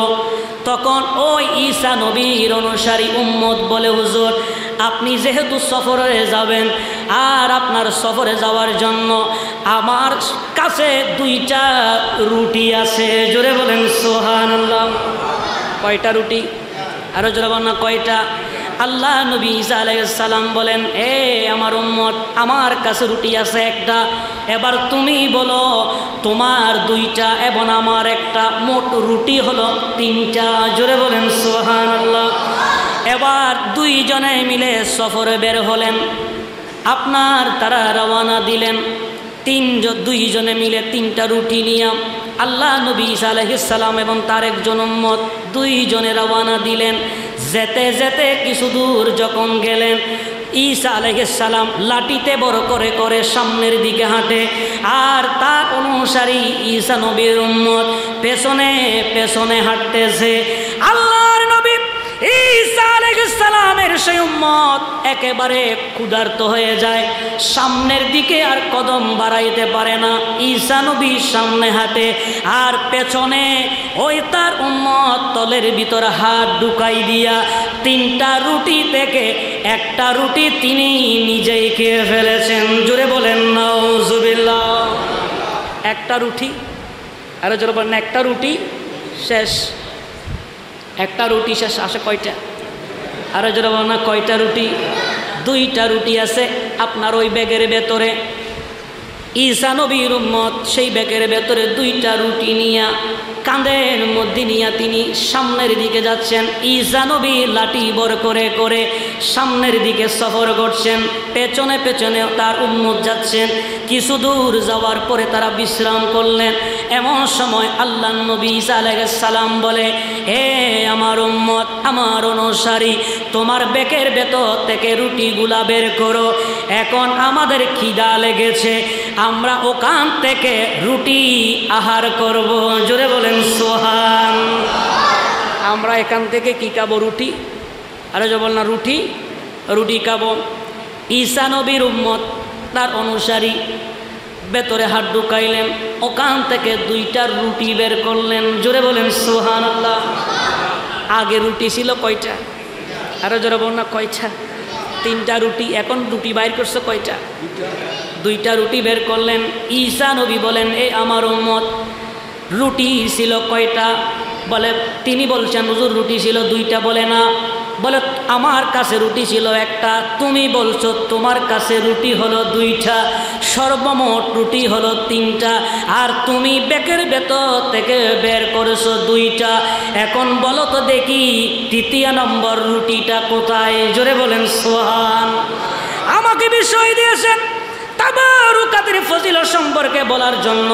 তখন ওই ঈসা নবীর অনুসারী উম্মত বলে হুজুর আপনি যেহেতু সফরে যাবেন, আর আপনার সফরে যাওয়ার জন্য আমার কাছে 2টা রুটি আছে। জোরে বলেন সুবহানাল্লাহ। কয়টা রুটি? আরো জোরে বলেন না কয়টা? আল্লাহ নবী ঈসা আলাইহিস সালাম বলেন এ আমার উম্মত, আমার কাছে রুটি আছে 1টা, এবার তুমি বলো তোমার 2টা এবং আমার 1টা, মোট রুটি হলো 3টা। জোরে বলেন সুবহানাল্লাহ। এবার 2 জনে মিলে সফরে বের হলেন, আপনার তারা রওনা দিলেন, 2 জনে মিলে 3টা রুটি নিয়ে আল্লাহ নবী ঈসা আলাইহিস সালাম এবং তার একজন উম্মত 2 জনে রওনা দিলেন। যেতে যেতে কিছু দূর যখন গেলেন, ঈসা আলাইহিস সালাম লাঠিতে বড় করে করে সামনের দিকে হাঁটে, আর তার অনুসারী ঈসা নবীর উম্মত পেছনে পেছনে হাঁটতেছে। আল্লাহর নবী ঈসা আলাইহিস সালামের সেই উম্মত একেবারে ক্ষুধার্ত হয়ে যায়, সামনের দিকে আর কদম বাড়াইতে পারে না। ঈসা নবী সামনে হাঁটে আর পেছনে ওই তার উম্মত তলের ভিতর হাত ঢুকাই দিয়া 3টা রুটি থেকে একটা রুটি তিনি নিজেই খেয়ে ফেলেছেন। জোরে বলেন নাউজুবিল্লাহ। একটা রুটি, আরো জোরে বলেন, একটা রুটি শেষ। একটা রুটি শেষ। আসে কয়টা? আরো জোরে বলেন না, কয়টা রুটি? 2টা রুটি আছে আপনার ওই ব্যাগের ভেতরে। ঈসা নবীর উম্মত সেই ব্যাগের ভেতরে 2টা রুটি নিয়া কাঁধের মধ্যে নিয়ে তিনি সামনের দিকে যাচ্ছেন। ঈসা নবী লাঠি বর করে করে সামনের দিকে সফর করছেন, পেছনে পেছনে তার উম্মত যাচ্ছেন। কিছু দূর যাওয়ার পরে তারা বিশ্রাম করলেন। এমন সময় আল্লাহর নবী ঈসা আলাইহিস সালাম বলে, হে আমার উম্মত, আমার অনুসারী, তোমার ব্যাগের ভেতর থেকে রুটিগুলা বের করো। এখন আমাদের খিদা লেগেছে, আমরা ওখান থেকে রুটি আহার করব। জোরে বলেন সুবহান। আমরা এখান থেকে কি খাবো? রুটি। আরে যে বল না, রুটি রুটি খাবো। ঈসা নবীর উম্মত তার অনুসারী ভেতরে হাত ঢুকাইলেন, ওখান থেকে 2টা রুটি বের করলেন। জোরে বলেন সুবহানাল্লাহ। আগে রুটি ছিল কয়টা? আরো জোরে বল না, কয়টা? 3টা রুটি। এখন রুটি বাইর করছে কয়টা? 2টা রুটি বের করলেন। ঈসা নবী বলেন, এই আমার উম্মত, রুটি ছিল কয়টা? বলে, তিনি বলছেন হুজুর রুটি ছিল 2টা। বলে না, বলে আমার কাছে রুটি ছিল একটা, তুমি বলছো তোমার কাছে রুটি হলো 2টা, সর্বমোট রুটি হলো 3টা, আর তুমি ব্যাগের ভেতর থেকে বের করেছো 2টা। এখন বলো তো দেখি 3য় নম্বর রুটিটা কোথায়? জোরে বলেন সুবহান। আমাকে বিষয় দিয়েছেন তাবারুকাতের ফজিলত সম্পর্কে বলার জন্য,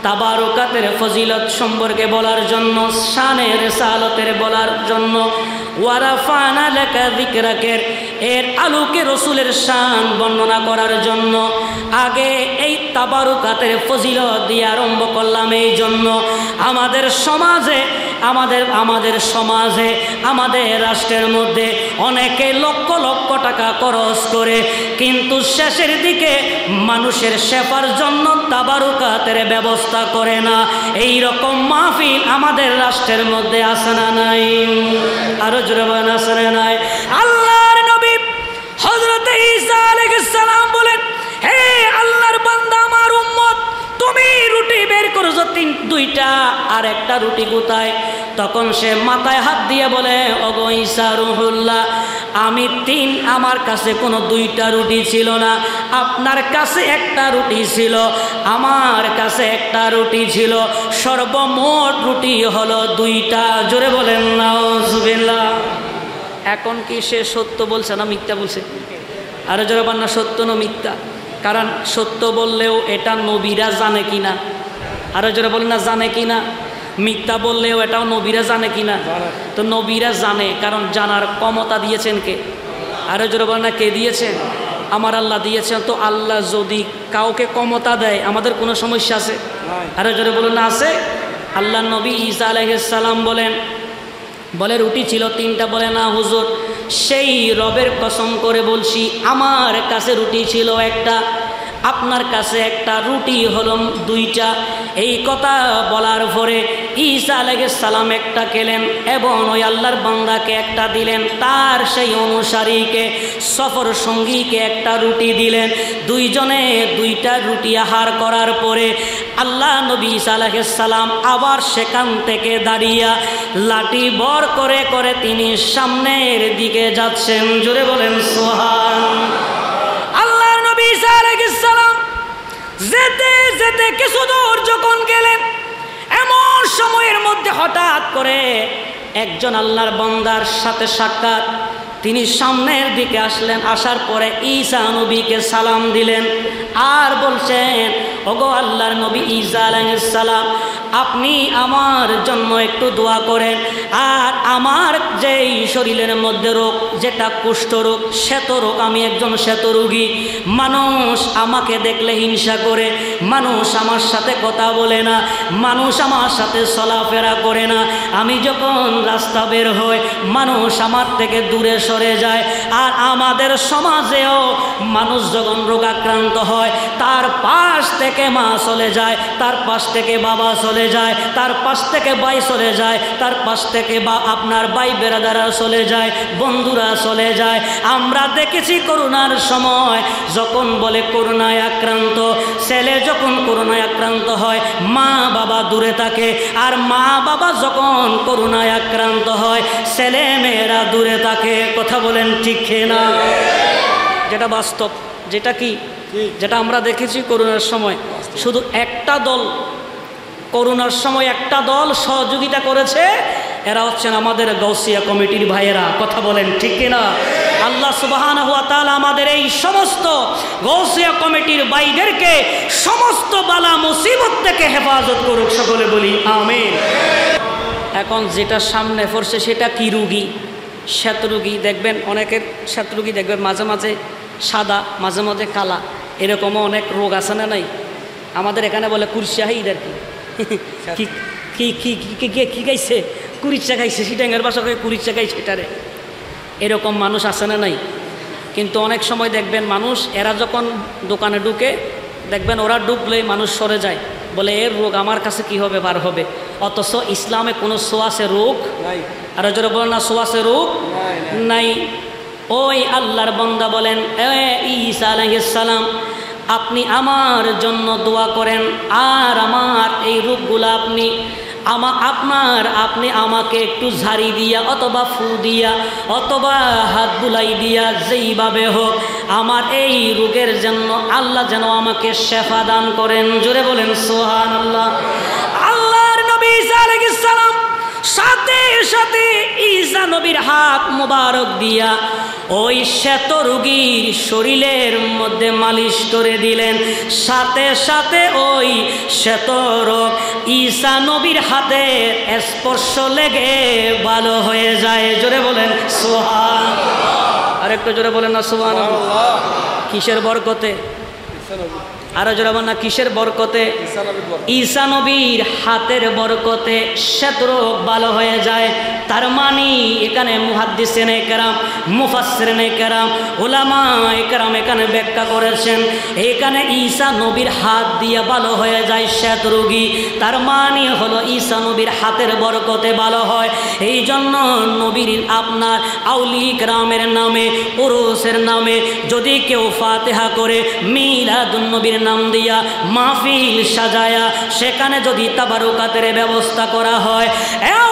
তাবারুকাতের ফজিলত সম্পর্কে বলার জন্য, শানের রিসালাতের বলার জন্য, ওয়ারাফানা লাকা যিকরাকের এর আলোকে রসুলের শান বর্ণনা করার জন্য আগে এই তাবারুকাতের ফজিলত দিয়ে আরম্ভ করলাম। এই জন্য আমাদের সমাজে আমাদের রাষ্ট্রের মধ্যে অনেকে লক্ষ লক্ষ টাকা খরচ করে, কিন্তু শেষের দিকে মানুষের সেবার জন্য তাবারুকাতের ব্যবস্থা করে না। এই রকম মাহফিল আমাদের রাষ্ট্রের মধ্যে আছে না নাই? আরো জোরে বলেন, আছে না নাই? আল্লাহর নবী হযরত ঈসা আলাইহিস সালাম বলেন, হে আল্লাহর বান্দা, আমার উম্মত, তুমি রুটি বের করেছো 2টা, আর একটা রুটি কোথায়? তখন সে মাথায় হাত দিয়ে বলে, ওগো ঈসা রুহুল্লাহ, আমার কাছে কোনো 2টা রুটি ছিল না, আপনার কাছে একটা রুটি ছিল, আমার কাছে একটা রুটি ছিল, সর্বমোট রুটি হলো 2টা। জোরে বলেন নাউজুবিল্লাহ। এখন কি সে সত্য বলছে না মিথ্যা বলছে? আরো জোরে বলেন না, সত্য না মিথ্যা? কারণ সত্য বললেও এটা নবীরা জানে কিনা? আরো জোরে বলেন না, জানে কিনা? মিথ্যা বললেও এটাও নবীরা জানে কিনা? তো নবীরা জানে, কারণ জানার ক্ষমতা দিয়েছেন কে? আরো জোরে বলেন না, কে দিয়েছেন? আমার আল্লাহ দিয়েছেন। তো আল্লাহ যদি কাউকে ক্ষমতা দেয়, আমাদের কোনো সমস্যা আছে? আরো জোরে বলেন না, আছে? আল্লাহ নবী ঈসা আলাইহিস সালাম বলে রুটি ছিল 3টা। বলে না হুজুর, সেই রবের কসম করে বলছি, আমার কাছে রুটি ছিল একটা, আপনার কাছে একটা, রুটি হলো 2টা। এই কথা বলার পরে ঈসা আলাইহিস সালাম একটা খেলেন এবং ওই আল্লাহর বান্দাকে একটা দিলেন, তার সেই অনুসারীকে, সফর সঙ্গীকে একটা রুটি দিলেন। 2 জনে 2টা রুটি আহার করার পরে আল্লাহ নবী ঈসা আলাইহিস সালাম আবার সেখান থেকে দাঁড়িয়ে লাঠি বর করে করে তিনি সামনের দিকে যাচ্ছেন। জোরে বলেন সুবহান। আল্লাহর নবী ঈসা আলাইহিস সালাম যেতে যেতে কিছু দূর যখন গেলেন, এমন সময়ের মধ্যে হঠাৎ করে একজন আল্লাহর বান্দার সাথে সাক্ষাৎ। তিনি সামনের দিকে আসলেন, আসার পরে ঈসা নবীকে সালাম দিলেন আর বলছেন, ওগো আল্লাহর নবী ঈসা আলাইহিস সালাম, আপনি আমার জন্য একটু দোয়া করেন। আর আমার যেই শরীরের মধ্যে রোগ, যেটা কুষ্ঠরোগ, শ্বেতরোগ, আমি একজন শ্বেতরোগী। মানুষ আমাকে দেখলে হিংসা করে, মানুষ আমার সাথে কথা বলে না, মানুষ আমার সাথে চলাফেরা করে না। আমি যখন রাস্তা বের হই, মানুষ আমার থেকে দূরে সরে যায়। আর আমাদের সমাজেও মানুষ যখন রোগাক্রান্ত হয়, তার পাশ থেকে মা চলে যায়, তার পাশ থেকে বাবা চলে যায়, তার পাশ থেকে ভাই চলে যায়, তার পাশ থেকে আপনার ভাই বেরাদারা চলে যায়, বন্ধুরা চলে যায়। আমরা দেখেছি করোনার সময় যখন বলে করোনায় আক্রান্ত, ছেলে যখন করোনায় আক্রান্ত হয় মা বাবা দূরে থাকে, আর মা বাবা যখন করোনায় আক্রান্ত হয় ছেলে মেয়েরা দূরে থাকে। কথা বলেন ঠিক না? যেটা বাস্তব, যেটা কি, যেটা আমরা দেখেছি করোনার সময়। শুধু একটা দল, করোনার সময় একটা দল সহযোগিতা করেছে, এরা হচ্ছেন আমাদের গৌসিয়া কমিটির ভাইয়েরা। কথা বলেন ঠিক কিনা? আল্লাহ সুবহানাহু ওয়া তাআলা আমাদের এই সমস্ত গৌসিয়া কমিটির ভাইদেরকে সমস্ত বালা মুসিবত থেকে হেফাজত করুক, সকলে বলি আমিন। এখন যেটা সামনে পড়ছে সেটা কি রুগী? শ্বেত রুগী। দেখবেন অনেকের শ্বেত রুগী দেখবেন মাঝে মাঝে সাদা, মাঝে মাঝে কালা, এরকমও অনেক রোগ আছে না নাই? আমাদের এখানে বলে কুরশাহিদ আর কি কি খাইছে, কুরিচা খাইছে, সিটাঙ্গের বাসা করে কুরিচা খাইছে এটারে, এরকম মানুষ আছে না নাই? কিন্তু অনেক সময় দেখবেন মানুষ, এরা যখন দোকানে ঢুকে দেখবেন ওরা ঢুকলেই মানুষ সরে যায়, বলে এর রোগ আমার কাছে কি হবে, বার হবে। অথচ ইসলামে কোনো সোয়াসে রোগ নাই। আর যারা বলেন না সোয়াসে রোগ নাই। ওই আল্লাহর বান্দা বলেন, ঈসা আলাইহিস সালাম আপনি আমার জন্য দোয়া করেন, আর আমার এই রোগগুলো আপনি আমাকে একটু ঝাড়ি দিয়া অথবা ফু দিয়া অথবা হাত বুলাই দিয়া যেইভাবে হোক আমার এই রোগের জন্য আল্লাহ যেন আমাকে শেফা দান করেন। জোরে বলেন সুবহানাল্লাহ। আল্লাহর নবী ঈসা আলাইহিস সালাম সাথে সাথে ঈসা নবীর হাত মোবারক দিয়া ওই শ্বেত রোগীর শরীরের মধ্যে মালিশ করে দিলেন। সাথে সাথে ওই শ্বেত রোগ ঈসা নবীর হাতে স্পর্শ লেগে ভালো হয়ে যায়। জোরে বলেন সুবহানাল্লাহ। আরেকটু জোরে বলেন না সুবহানাল্লাহ। কিসের বরকতে? আরো জোরে বলেন না কিসের বরকতে? ঈসা নবীর হাতের বরকতে শ্বেত রোগ ভালো হয়ে যায়। তার মানে এখানে মুহাদ্দিসিনে কেরাম, মুফাসসিরিনে কেরাম, উলামা কেরাম এখানে ব্যাখ্যা করেছেন, এখানে ঈসা নবীর হাত দিয়ে ভালো হয়ে যায় শ্বেত রোগী। তার মানে হলো ঈসা নবীর হাতের বরকতে ভালো হয়। এই জন্য নবীর আপনার আউলি কেরামের নামে, পুরুষের নামে যদি কেউ ফাতিহা করে মিলাদুন নবীর নাম দিয়া মাহফিল সাজায়া সেখানে যদি তাবারুকাতের ব্যবস্থা করা হয়,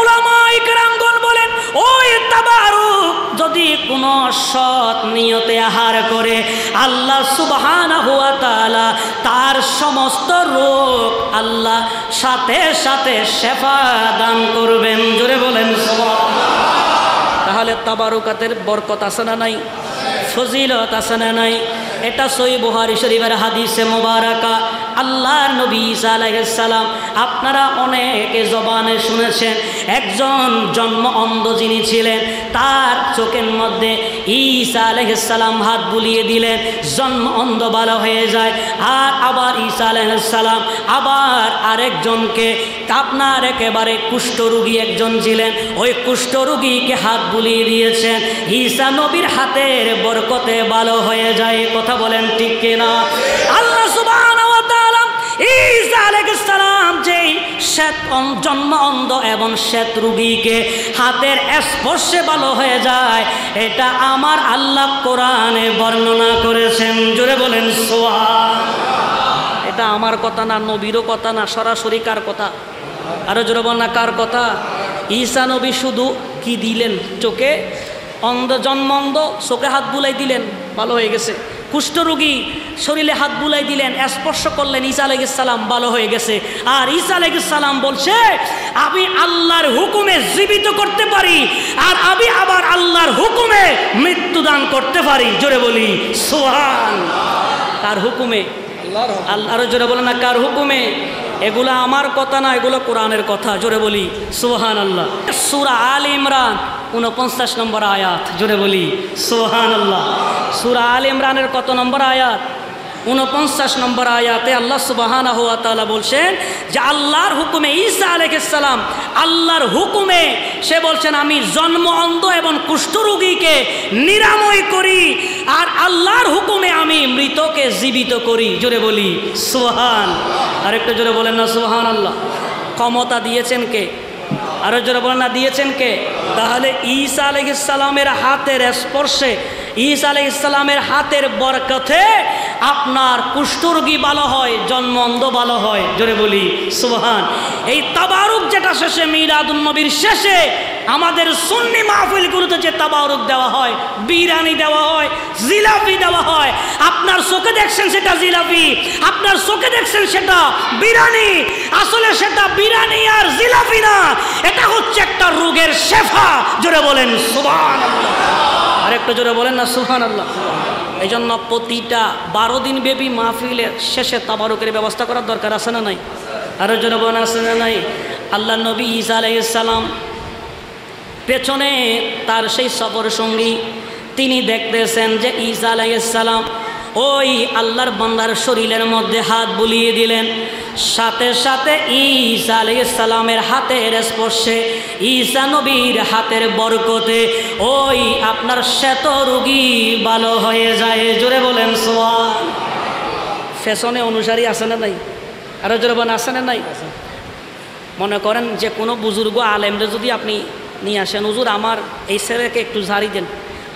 উলামা ইকরামগণ বলেন ওই তাবারুক যদি কোনো সৎ নিয়তে আহার করে আল্লাহ সুবহানাহু ওয়া তাআলা তার সমস্ত রোগ আল্লাহ সাথে সাথে শেফা দান করবেন। জোরে বলেন সুবহানাল্লাহ। তাহলে তাবারুকাতের বরকত আছে না নাই? ফজিলত আছে না নাই? এটা সহিহ বুখারী শরীফের হাদিসে মুবারাকা। আল্লাহর নবী ঈসা আলাইহিস সালাম আপনারা অনেকে জবানে শুনেছেন, একজন জন্ম অন্ধ যিনি ছিলেন তার চোখের মধ্যে ঈসা আলাইহিস সালাম হাত বুলিয়ে দিলেন, জন্ম অন্ধ ভালো হয়ে যায়। আর আবার ঈসা আলাইহিস সালাম আবার আরেকজনকে, আপনার একেবারে কুষ্ঠরোগী একজন ছিলেন, ওই কুষ্ঠরোগীকে হাত বুলিয়ে দিয়েছেন, ঈসা নবীর হাতের বরকতে ভালো হয়ে যায়। কথা বলেন ঠিক কিনা? আল্লাহ সুবহানাহু ওয়া তাআলা ঈসা আলাইহিস সালাম যেই জন্ম অন্ধ এবং শ্বেত রোগীকে হাতের স্পর্শে ভালো হয়ে যায়, এটা আমার আল্লাহ কোরআনে বর্ণনা করেছেন। জোরে বলেন সুবহানাল্লাহ। এটা আমার কথা না, নবীরও কথা না, সরাসরি কার কথা? আরো জোরে বলেন না কার কথা? ঈসা নবী শুধু কি দিলেন? চোখে অন্ধ, জন্ম অন্ধ, চোখে হাত বুলাই দিলেন, ভালো হয়ে গেছে। কুষ্ঠরোগী শরীরে হাত বুলাই দিলেন, স্পর্শ করলেন, ঈসা আলাইহিস সালাম ভালো হয়ে গেছে। আর ঈসা আলাইহিস সালাম বলছে আমি আল্লাহর হুকুমে জীবিত করতে পারি, আর আমি আবার আল্লাহর হুকুমে মৃত্যুদান করতে পারি। জোরে বলি সুবহানাল্লাহ। কার হুকুমে? আল্লাহর। জোরে বলে না কার হুকুমে? এগুলো আমার কথা না, এগুলো কোরআনের কথা। জোরে বলি সুবহানাল্লাহ। সূরা আল ইমরান 49 নম্বর আয়াত। জোরে বলি সুবহানাল্লাহ। সূরা আল ইমরানের কত নম্বর আয়াত? 49 নম্বর আয়াতে আল্লাহ সুবহানাহু ওয়া তাআলা বলছেন যে আল্লাহর হুকুমে ঈসা আলাইহিস সালাম, আল্লাহর হুকুমে সে বলছেন আমি জন্ম অন্ধ এবং কুষ্ঠরোগীকে নিরাময় করি, আর আল্লাহর হুকুমে আমি মৃতকে জীবিত করি। জোরে বলি সুবহান। আরেকটু জোরে বলেন না সুবহানাল্লাহ। ক্ষমতা দিয়েছেন কে? আরো জোরে বলেন না দিয়েছেন কে? তাহলে ঈসা আলাইহিস সালামের হাতের স্পর্শে, ঈসা আলাইহিস সালামের হাতের বরকতে আপনার কুষ্ঠরোগী ভালো হয়, জন্ম অন্ধ ভালো হয়। জোরে বলি সুবহান। এই তাবারুক যেটা শেষে মিলাদুন নবীর শেষে আমাদের সুন্নি মাহফিলগুলোতে যে তাবারুক দেওয়া হয়, বিরিয়ানি দেওয়া হয়, জিলাপি দেওয়া হয়, আপনার চোখে দেখছেন সেটা জিলাপি, আপনার চোখে দেখছেন সেটা বিরিয়ানি, আসলে সেটা বিরিয়ানি আর জিলাপি না, এটা হচ্ছে একটা রোগের শেফা। জোরে বলেন সুবহানাল্লাহ। আরেকটু জোরে বলেন না সুবহানাল্লাহ। এই জন্য প্রতিটা 12 দিন ব্যাপী মাহফিলের শেষে তাবারুকের ব্যবস্থা করার দরকার আছে না নাই? আরো জোরে বলেন আছে না নাই? আল্লাহ নবী ঈসা আলাইহিস সালাম পেছনে তার সেই সফর সঙ্গী, তিনি দেখতেছেন যে ঈসা আলাইহিস সালাম ওই আল্লাহর বান্দার শরীরের মধ্যে হাত বুলিয়ে দিলেন। সাথে সাথে ঈসা আলাইহিস সালামের হাতের স্পর্শে, ঈসা নবীর হাতের বরকতে ওই আপনার শ্বেত রোগী ভালো হয়ে যায়। জোরে বলেন সুবহান। ফ্যাশনে অনুসারী আছে না নাই? আরো জোরে বলেন আছে না নাই? মনে করেন যে কোনো বুজুর্গ আলেমরে যদি আপনি নিয়ে আসেন, হুজুর আমার এই ছেলেকে একটু ঝাড়ি দেন,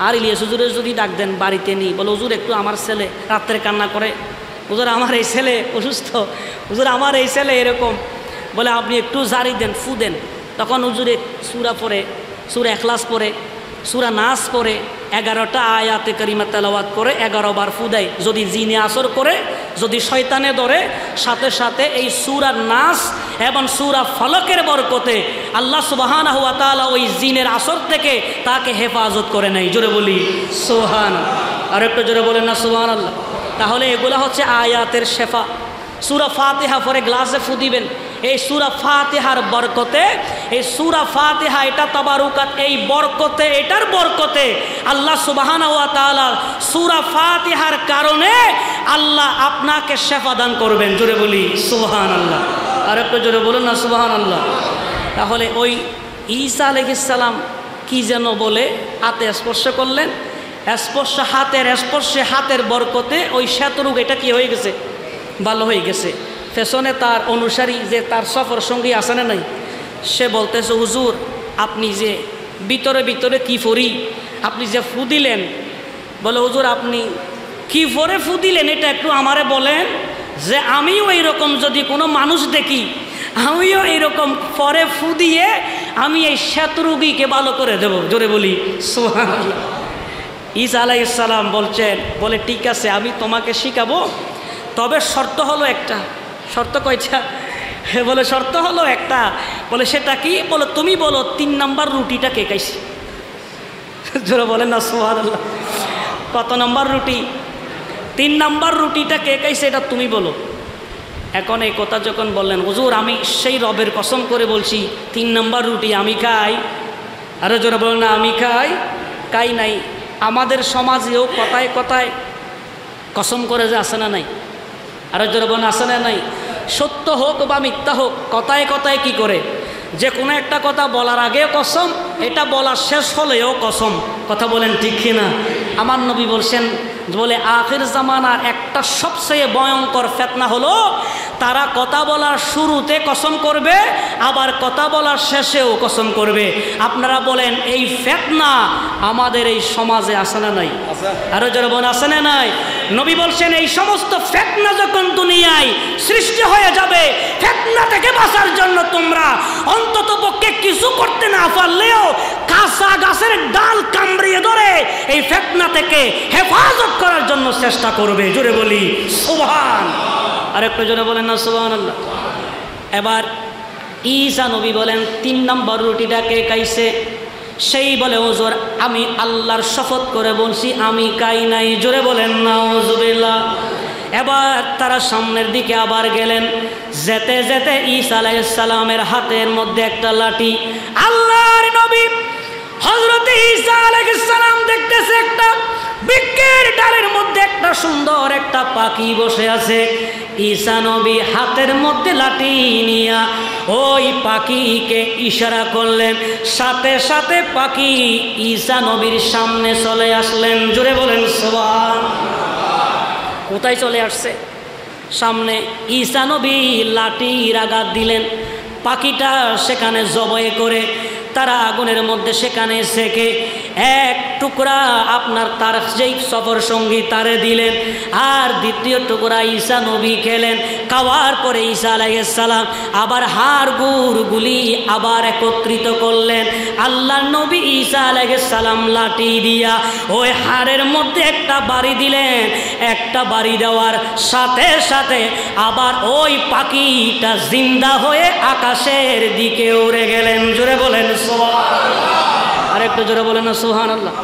আর ইলিয়াস হুজুরের যদি ডাক দেন বাড়িতে নিই, বলে হুজুর একটু আমার ছেলে রাত্রে কান্না করে, হুজুর আমার এই ছেলে অসুস্থ, হুজুর আমার এই ছেলে এরকম, বলে আপনি একটু ঝাড়ি দেন, ফু দেন। তখন হুজুরে সূরা পড়ে, সূরা ইখলাস পড়ে, সূরা নাস পড়ে, 11টা আয়াতে কারিমা তেলাওয়াত করে 11 বার ফু দেয়। যদি জিনে আসর করে, যদি শয়তানে ধরে, সাথে সাথে এই সূরা নাস এবং সূরা ফালাকের বরকতে আল্লাহ সুবহানাহু ওয়া তাআলা ওই জিনের আসর থেকে তাকে হেফাজত করে নেয়। জোরে বলি সুবহানাল্লাহ। আর একটু জোরে বলেন না সুবহানাল্লাহ। তাহলে এগুলা হচ্ছে আয়াতের শেফা। সূরা ফাতিহা পরে গ্লাসে ফু দিবেন, এই সূরা ফাতিহার বরকতে, এই সূরা ফাতিহা এটা তাবারুকাত, এই বরকতে, এটার বরকতে আল্লাহ সুবহানাহু ওয়া তাআলা সূরা ফাতিহার কারণে আল্লাহ আপনাকে শেফা দান করবেন। জোরে বলি সুবহানাল্লাহ। আর একটু জোরে বলুন না সুবহানাল্লাহ। তাহলে ওই ঈসা আলাইহিস সালাম কি যেন বলে হাতে স্পর্শ করলেন, স্পর্শ হাতের স্পর্শে, হাতের বরকতে ওই শ্বেতরোগ এটা কি হয়ে গেছে? ভালো হয়ে গেছে। পেছনে তার অনুসারী যে তার সফর সঙ্গী আছে না নাই, সে বলতেছে হুজুর আপনি যে ভিতরে ভিতরে কি ফরি, আপনি যে ফু দিলেন, বলে হুজুর আপনি কি ফরে ফু দিলেন এটা একটু আমারে বলেন, যে আমিও এইরকম যদি কোনো মানুষ দেখি, আমিও এইরকম পরে ফু দিয়ে আমি এই শ্বেতরোগীকে ভালো করে দেব। জোরে বলি সুবহানাল্লাহ। ঈসা আলাইহিস সালাম বলছেন, বলে ঠিক আছে আমি তোমাকে শিখাবো, তবে শর্ত হলো একটা। শর্ত কয়টা? বলে শর্ত হলো একটা। বলে সেটা কি? বলে তুমি বলো 3 নাম্বার রুটিটা কে খাইছে? জোরে বলেন না সুবহানাল্লাহ। কত নাম্বার রুটি? 3 নাম্বার রুটিটা কে খাইছে এটা তুমি বলো। এখন এই কথা যখন বললেন, হুজুর আমি সেই রবের কসম করে বলছি 3 নাম্বার রুটি আমি খাই। আরো জোরে বলেন না আমি খাই নাই। আমাদের সমাজেও কথায় কথায় কসম করে যে আসে না নাই? আরো জোরে বলেন আসে না নাই? সত্য হোক বা মিথ্যা হোক, কথায় কথায় কি করে যে কোনো একটা কথা বলার আগেও কসম, এটা বলার শেষ হলেও কসম। কথা বলেন ঠিক কিনা? আমার নবী বলছেন, বলে আখির জামানার একটা সবচেয়ে ভয়ঙ্কর ফিতনা হলো তারা কথা বলার শুরুতে কসম করবে, আবার কথা বলার শেষেও কসম করবে। আপনারা বলেন এই ফিতনা আমাদের এই সমাজে আছে না নাই? আরো যারা বলেন আছে না নাই? নবী বলছেন এই সমস্ত ফিতনা যখন দুনিয়ায় সৃষ্টি হয়ে যাবে, ফিতনা থেকে বাঁচার জন্য তোমরা অন্ততপক্ষে কিছু করতে না পারলেও কাঁচা গাছের ডাল কামড়িয়ে ধরে এই ফিতনা থেকে হেফাজত করার জন্য চেষ্টা করবে। জোরে বলি সুবহান। আর একটু জোরে বলেন না সুবহানাল্লাহ। এবার ঈসা নবী বলেন 3 নম্বর রুটিটা কে খাইছে? সেই বলে হুজুর আমি আল্লাহর শপথ করে বলছি আমি খাই নাই। জোরে বলেন নাউজুবিল্লাহ। এবার তারা সামনের দিকে আবার গেলেন। যেতে যেতে ঈসা আলাইহিস সালামের হাতের মধ্যে একটা লাঠি। আল্লাহর নবী হযরত ঈসা আলাইহিস সালাম দেখতেছে একটা বৃক্ষের ডালের মধ্যে একটা সুন্দর একটা পাখি বসে আছে। ঈসা নবী হাতের মধ্যে লাঠি নিয়া ওই পাখিকে ইশারা করলেন, সাথে সাথে পাখি ঈসা নবীর সামনে চলে আসলেন। জোরে বলেন সুবহানাল্লাহ। কোথায় চলে আসছে? সামনে। ঈসা নবী লাঠির আঘাত দিলেন, পাখিটা সেখানে জবাই করে তারা আগুনের মধ্যে সেখানে সেকে এক টুকরা আপনার তার যেই সফর সঙ্গী তারে দিলেন, আর দ্বিতীয় টুকরা ঈসা নবী খেলেন। খাওয়ার পরে ঈসা আলাইহিস সালাম আবার হাড় গুড়গুলি আবার একত্রিত করলেন। আল্লাহ নবী ঈসা আলাইহিস সালাম লাঠি দিয়া ওই হাড়ের মধ্যে একটা বাড়ি দিলেন। একটা বাড়ি দেওয়ার সাথে সাথে আবার ওই পাখিটা জিন্দা হয়ে আকাশের দিকে উড়ে গেলেন। জোরে বলেন সুবহানাল্লাহ। আর একটু জোরে বলেন না সুবহানাল্লাহ।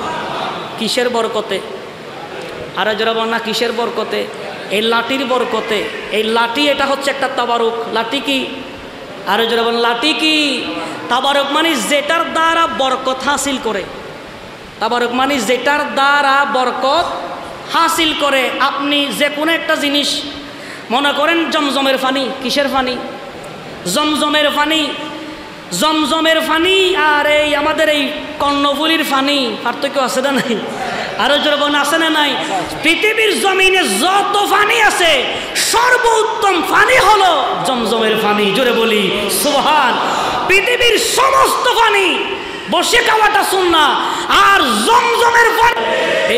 কিসের বরকতে? আর জোরে বলেন না কিসের বরকতে? এই লাঠির বরকতে। এই লাঠি এটা হচ্ছে একটা তাবারুক। লাঠি কি? আর জোরে বলেন লাঠি কি? তাবারুক মানে যেটার দ্বারা বরকত হাসিল করে। তাবারুক মানে যেটার দ্বারা বরকত হাসিল করে। আপনি যে কোনো একটা জিনিস মনে করেন, জমজমের পানি। কিসের পানি? জমজমের পানি। জমজমের পানি আর এই আমাদের এই কর্ণফুলির পানি পার্থক্য আছে না নাই? আরো জোরে বলেন আছে না নাই? পৃথিবীর জমিনে যত পানি আছে সর্বোত্তম পানি হলো জমজমের পানি। জোরে বলি সুবহান। পৃথিবীর সমস্ত পানি বসে খাওয়াটা সুন্নাহ, আর জমজমের পানি।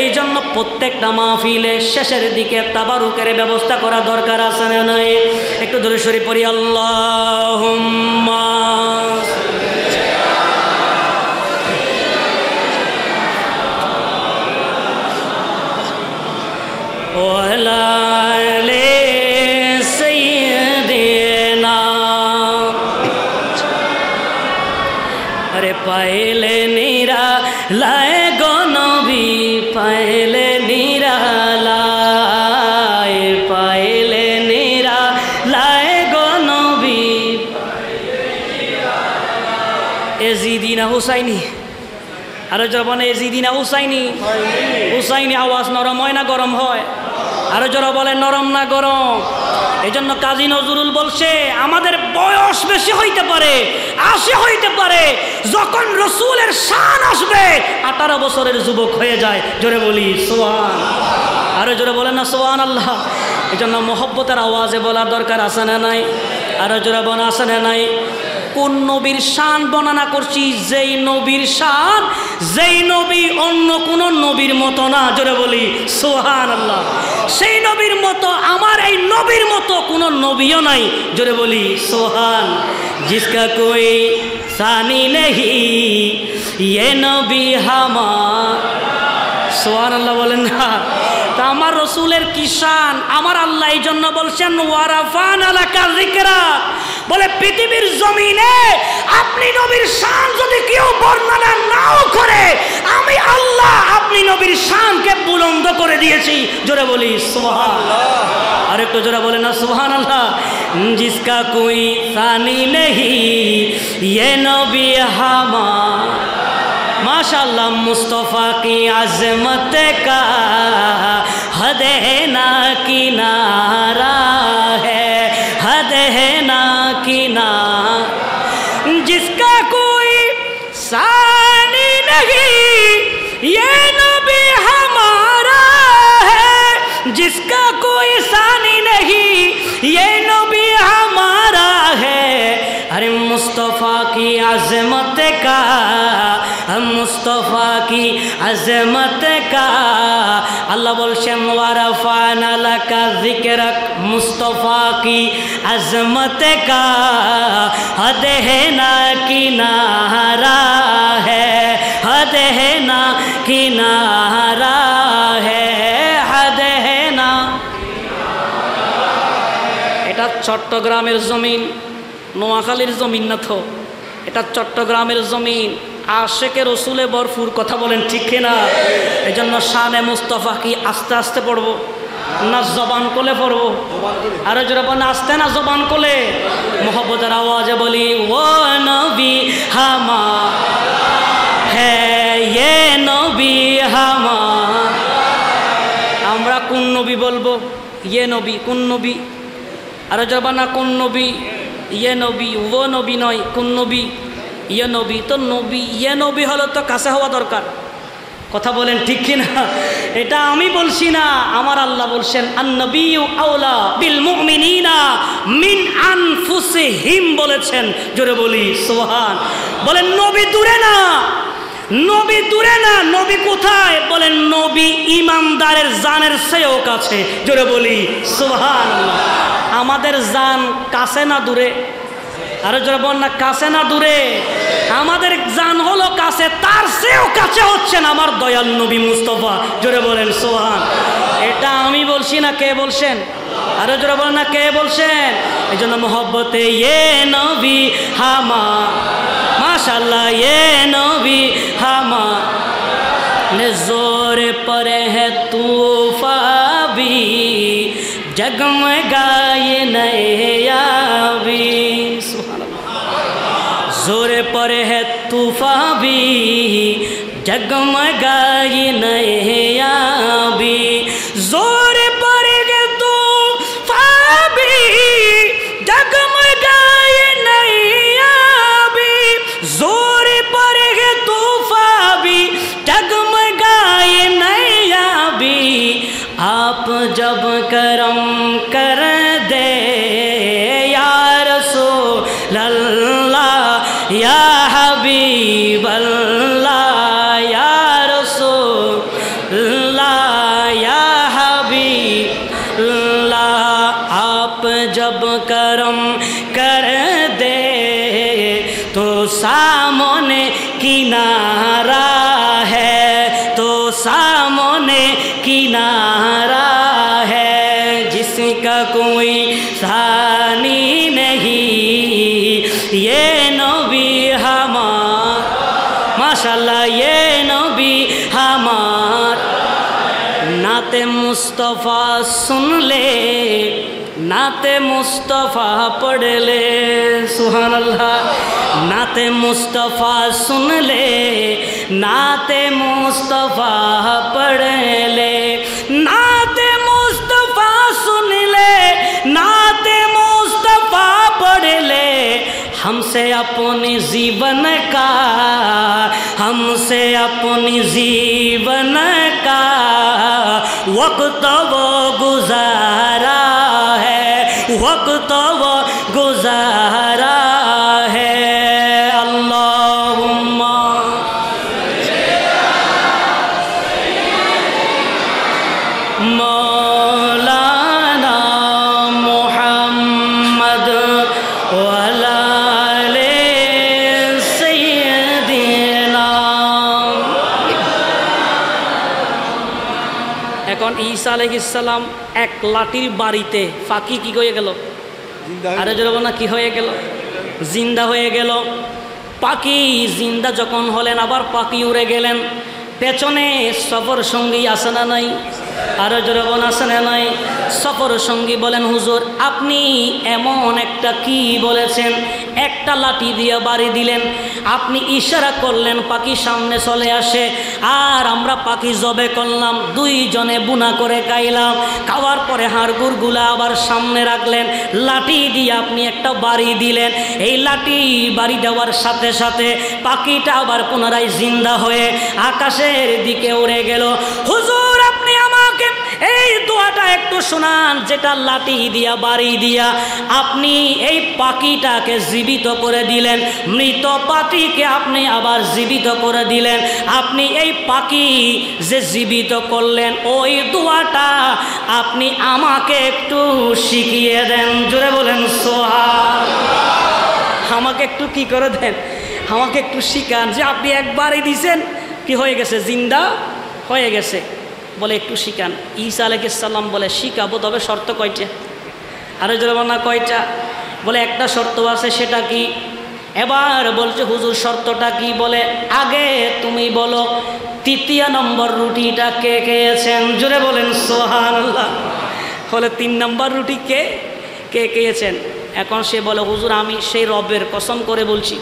এই জন্য প্রত্যেকটা মাহফিলে শেষের দিকে তাবারুকের ব্যবস্থা করা দরকার আছে না নাই? একটু দরুদ শরীফ পড়ি। আল্লাহুম্মা ওয়ালা আলি সাইয়্যিদিনা। আরে পাইলে নিরালায় গো নবী, পাইলে নিরালায়, পাইলে নিরালায় গো নবী। এজিদি না হুসাইনি? আরো জবানে এজিদি না হুসাইনি? হুসাইনি আওয়াজ নরম হয় না গরম হয়? আরো যারা বলে নরম না গরম? এই জন্য কাজী নজরুল বলছে আমাদের বয়স বেশি হইতে পারে, 80 হইতে পারে, যখন রসুলের শান আসবে 18 বছরের যুবক হয়ে যায়। জোরে বলি সুবহান। আরো জোরে বলেন না সুবহানাল্লাহ। এই জন্য মহব্বতের আওয়াজে বলার দরকার আছে না নাই? আরো জোরে বলেন আছে না নাই? কোন নবীর শান বর্ণনা করছি? যেই নবীর শান, যেই নবী অন্য কোন নবীর মতো না। জোরে বলি সুবহানাল্লাহ। সেই নবীর মতো, আমার এই নবীর মতো কোন নবীও নাই। জোরে বলি সুবহান। জিসকা কোই সানি নেহি ইয়ে নবী হামার। সুবহানাল্লাহ বলেন না? তা আমার রসুলের কি শান, আমার আল্লাহ এই জন্য বলছেন ওয়ারাফানা লাকা যিকরা। বলে পৃথিবীর জমিনে আপনি নবীর শান যদি কেউ বর্ণনা নাও করে, আমি আল্লাহ আপনি নবীর শানকে বুলন্দ করে দিয়েছি। জোরে বলি সুবহানাল্লাহ। আর একটু জোরে বলেন না সুবহানাল্লাহ। জিসকা কোই সানি নেহি ইয়ে নবী হামার। माशाअल्लाह मुस्तफ़ा की अज़मत का हद है ना किनारा है, हद है ना किनारा। जिसका कोई सानी नहीं ये नबी हमारा है, जिसका कोई सानी नहीं ये नबी हमारा है। अरे मुस्तफ़ा की अज़मत का, मुस्तफ़ा की अज़मत का अल्लाह बोलছেন ওয়ারাফানা লাকা যিকরাক। मुस्तफ़ा की अज़मत का हद है ना किनारा है, हद है ना किनारा है, हद है ना। এটা চট্টগ্রামের জমিন, নোয়াখালীর জমিন না তো, এটা চট্টগ্রামের জমিন। আশেকে রসুলে ভরপুর। কথা বলেন ঠিক কিনা? এই জন্য শানে মুস্তফা কি আস্তে আস্তে পড়বো? না জবান কোলে পড়বো? আরো জোরে বলেন আসতে না জবান কোলে? মোহব্বতের আওয়াজে বলি ও নবী হামার হ্যাঁ ইয়ে নবী হামার। আমরা কোন নবী বলবো? ইয়ে নবী। কোন নবী? আরো জোরে না কোন নবী? ইয়ে নবী। ও নবী নয়, কোন নবী? ইয়ে নবী। তো নবী ইয়ে নবী হলো তো কাছে হওয়া দরকার। কথা বলেন ঠিক কিনা? এটা আমি বলছি না, আমার আল্লাহ বলছেন আন-নবিয়্যু আওলা বিল মুমিনিনা মিন আনফুসিহিম বলেছেন। জোরে বলি সুবহান। বলেন নবী দূরে না, নবী দূরে না। নবী কোথায়? বলেন নবী ইমানদারের জানের চেয়েও কাছে। জোরে বলি সুবহানাল্লাহ। আমাদের জান কাছে না দূরে? আরো জোরে বল না কাছে না দূরে? আমাদের জান হলো কাছে, তার চেয়েও কাছে হচ্ছেন আমার দয়াল নবী মুস্তাফা। জোরে বলেন সুবহান। এটা আমি বলছি না, কে বলছেন? আরো জোরে বলেন না কে বলছেন? এই জন্য মোহব্বতে ইয়ে নবী হামার মাশাআল্লাহ ইয়ে নবী হামার जोर पर है तूफा भी जगमगाए नया भी। जोर पर है तूफा भी जगमगाए नया भी। जोर पर है तूफा भी जगमगाए नया भी। जोर पर है तूफा भी जगमगाए नया भी। आप जब करम कर दे या रसूल अल्लाह या हबीब अल्लाह या रसूल अल्लाह या हबीब अल्लाह। आप जब करम कर दे तो सामने किनारा है, तो सामने किनारा है। जिसका कोई सानी नहीं ये नबी हमार माशाल्लाह ये नबी हमार। नाते मुस्तफ़ा सुन ले, नाते मुस्तफ़ा पढ़ ले सुभान अल्लाह। नाते मुस्तफ़ा सुन ले, नाते मुस्तफ़ा पढ़ ले। नाते मुस्तफ़ा सुन ले, नाते मुस्तफ़ा पढ़ ले। हमसे अपने जीवन का, हमसे अपने जीवन का वक्त वो गुजारा है, वक्त वो गुजारा है। अल्लाहुम्मा मौलाना मुहम्मद वाला এখন ঈসা আলাইহিস সালাম এক লাঠির বাড়িতে ফাঁকি কি হয়ে গেল? আরে জোরে না কি হয়ে গেল? জিন্দা হয়ে গেল। পাখি জিন্দা যখন হলেন আবার পাখি উড়ে গেলেন। পেছনে সফর সঙ্গী আসে না নাই? আরো জোরে বলেন আসে না নাই? সফর সঙ্গী বলেন হুজুর আপনি এমন একটা কি বলেছেন, একটা লাঠি দিয়ে বাড়ি দিলেন, আপনি ইশারা করলেন পাখি সামনে চলে আসে, আর আমরা পাখি জবে করলাম, দুইজনে বুনা করে খাইলাম। খাওয়ার পরে হাড়গুড়গুলা আবার সামনে রাখলেন, লাঠি দিয়ে আপনি একটা বাড়ি দিলেন। এই লাঠি বাড়ি দেওয়ার সাথে সাথে পাখিটা আবার পুনরায় জিন্দা হয়ে আকাশের দিকে উড়ে গেল। হুজুর আপনি আমাকে এই দোয়াটা একটু শোনান, যেটা লাঠি দিয়া বাড়ি দিয়া আপনি এই পাখিটাকে জীবিত করে দিলেন, মৃত পাখিকে আপনি আবার জীবিত করে দিলেন। আপনি এই পাখি যে জীবিত করলেন ওই দোয়াটা আপনি আমাকে একটু শিখিয়ে দেন। জোরে বলেন সুবহানাল্লাহ। আমাকে একটু কি করে দেন, আমাকে একটু শিখান যে আপনি একবারই দিছেন কি হয়ে গেছে, জিন্দা হয়ে গেছে, বলে একটু শিখান। ঈসা আলাইহিস সালাম বলে শিখাবো, তবে শর্ত কয়টা? আরো জোরে বলেন না কয়টা? বলে একটা শর্ত আছে, সেটা কি? এবার বলছে হুজুর শর্তটা কি? বলে আগে তুমি বলো তৃতীয় নম্বর রুটিটা কে খেয়েছেন? জোরে বলেন সুবহানাল্লাহ। বলে 3 নম্বর রুটি কে কে খেয়েছেন? এখন সে বলে হুজুর আমি সেই রবের কসম করে বলছি,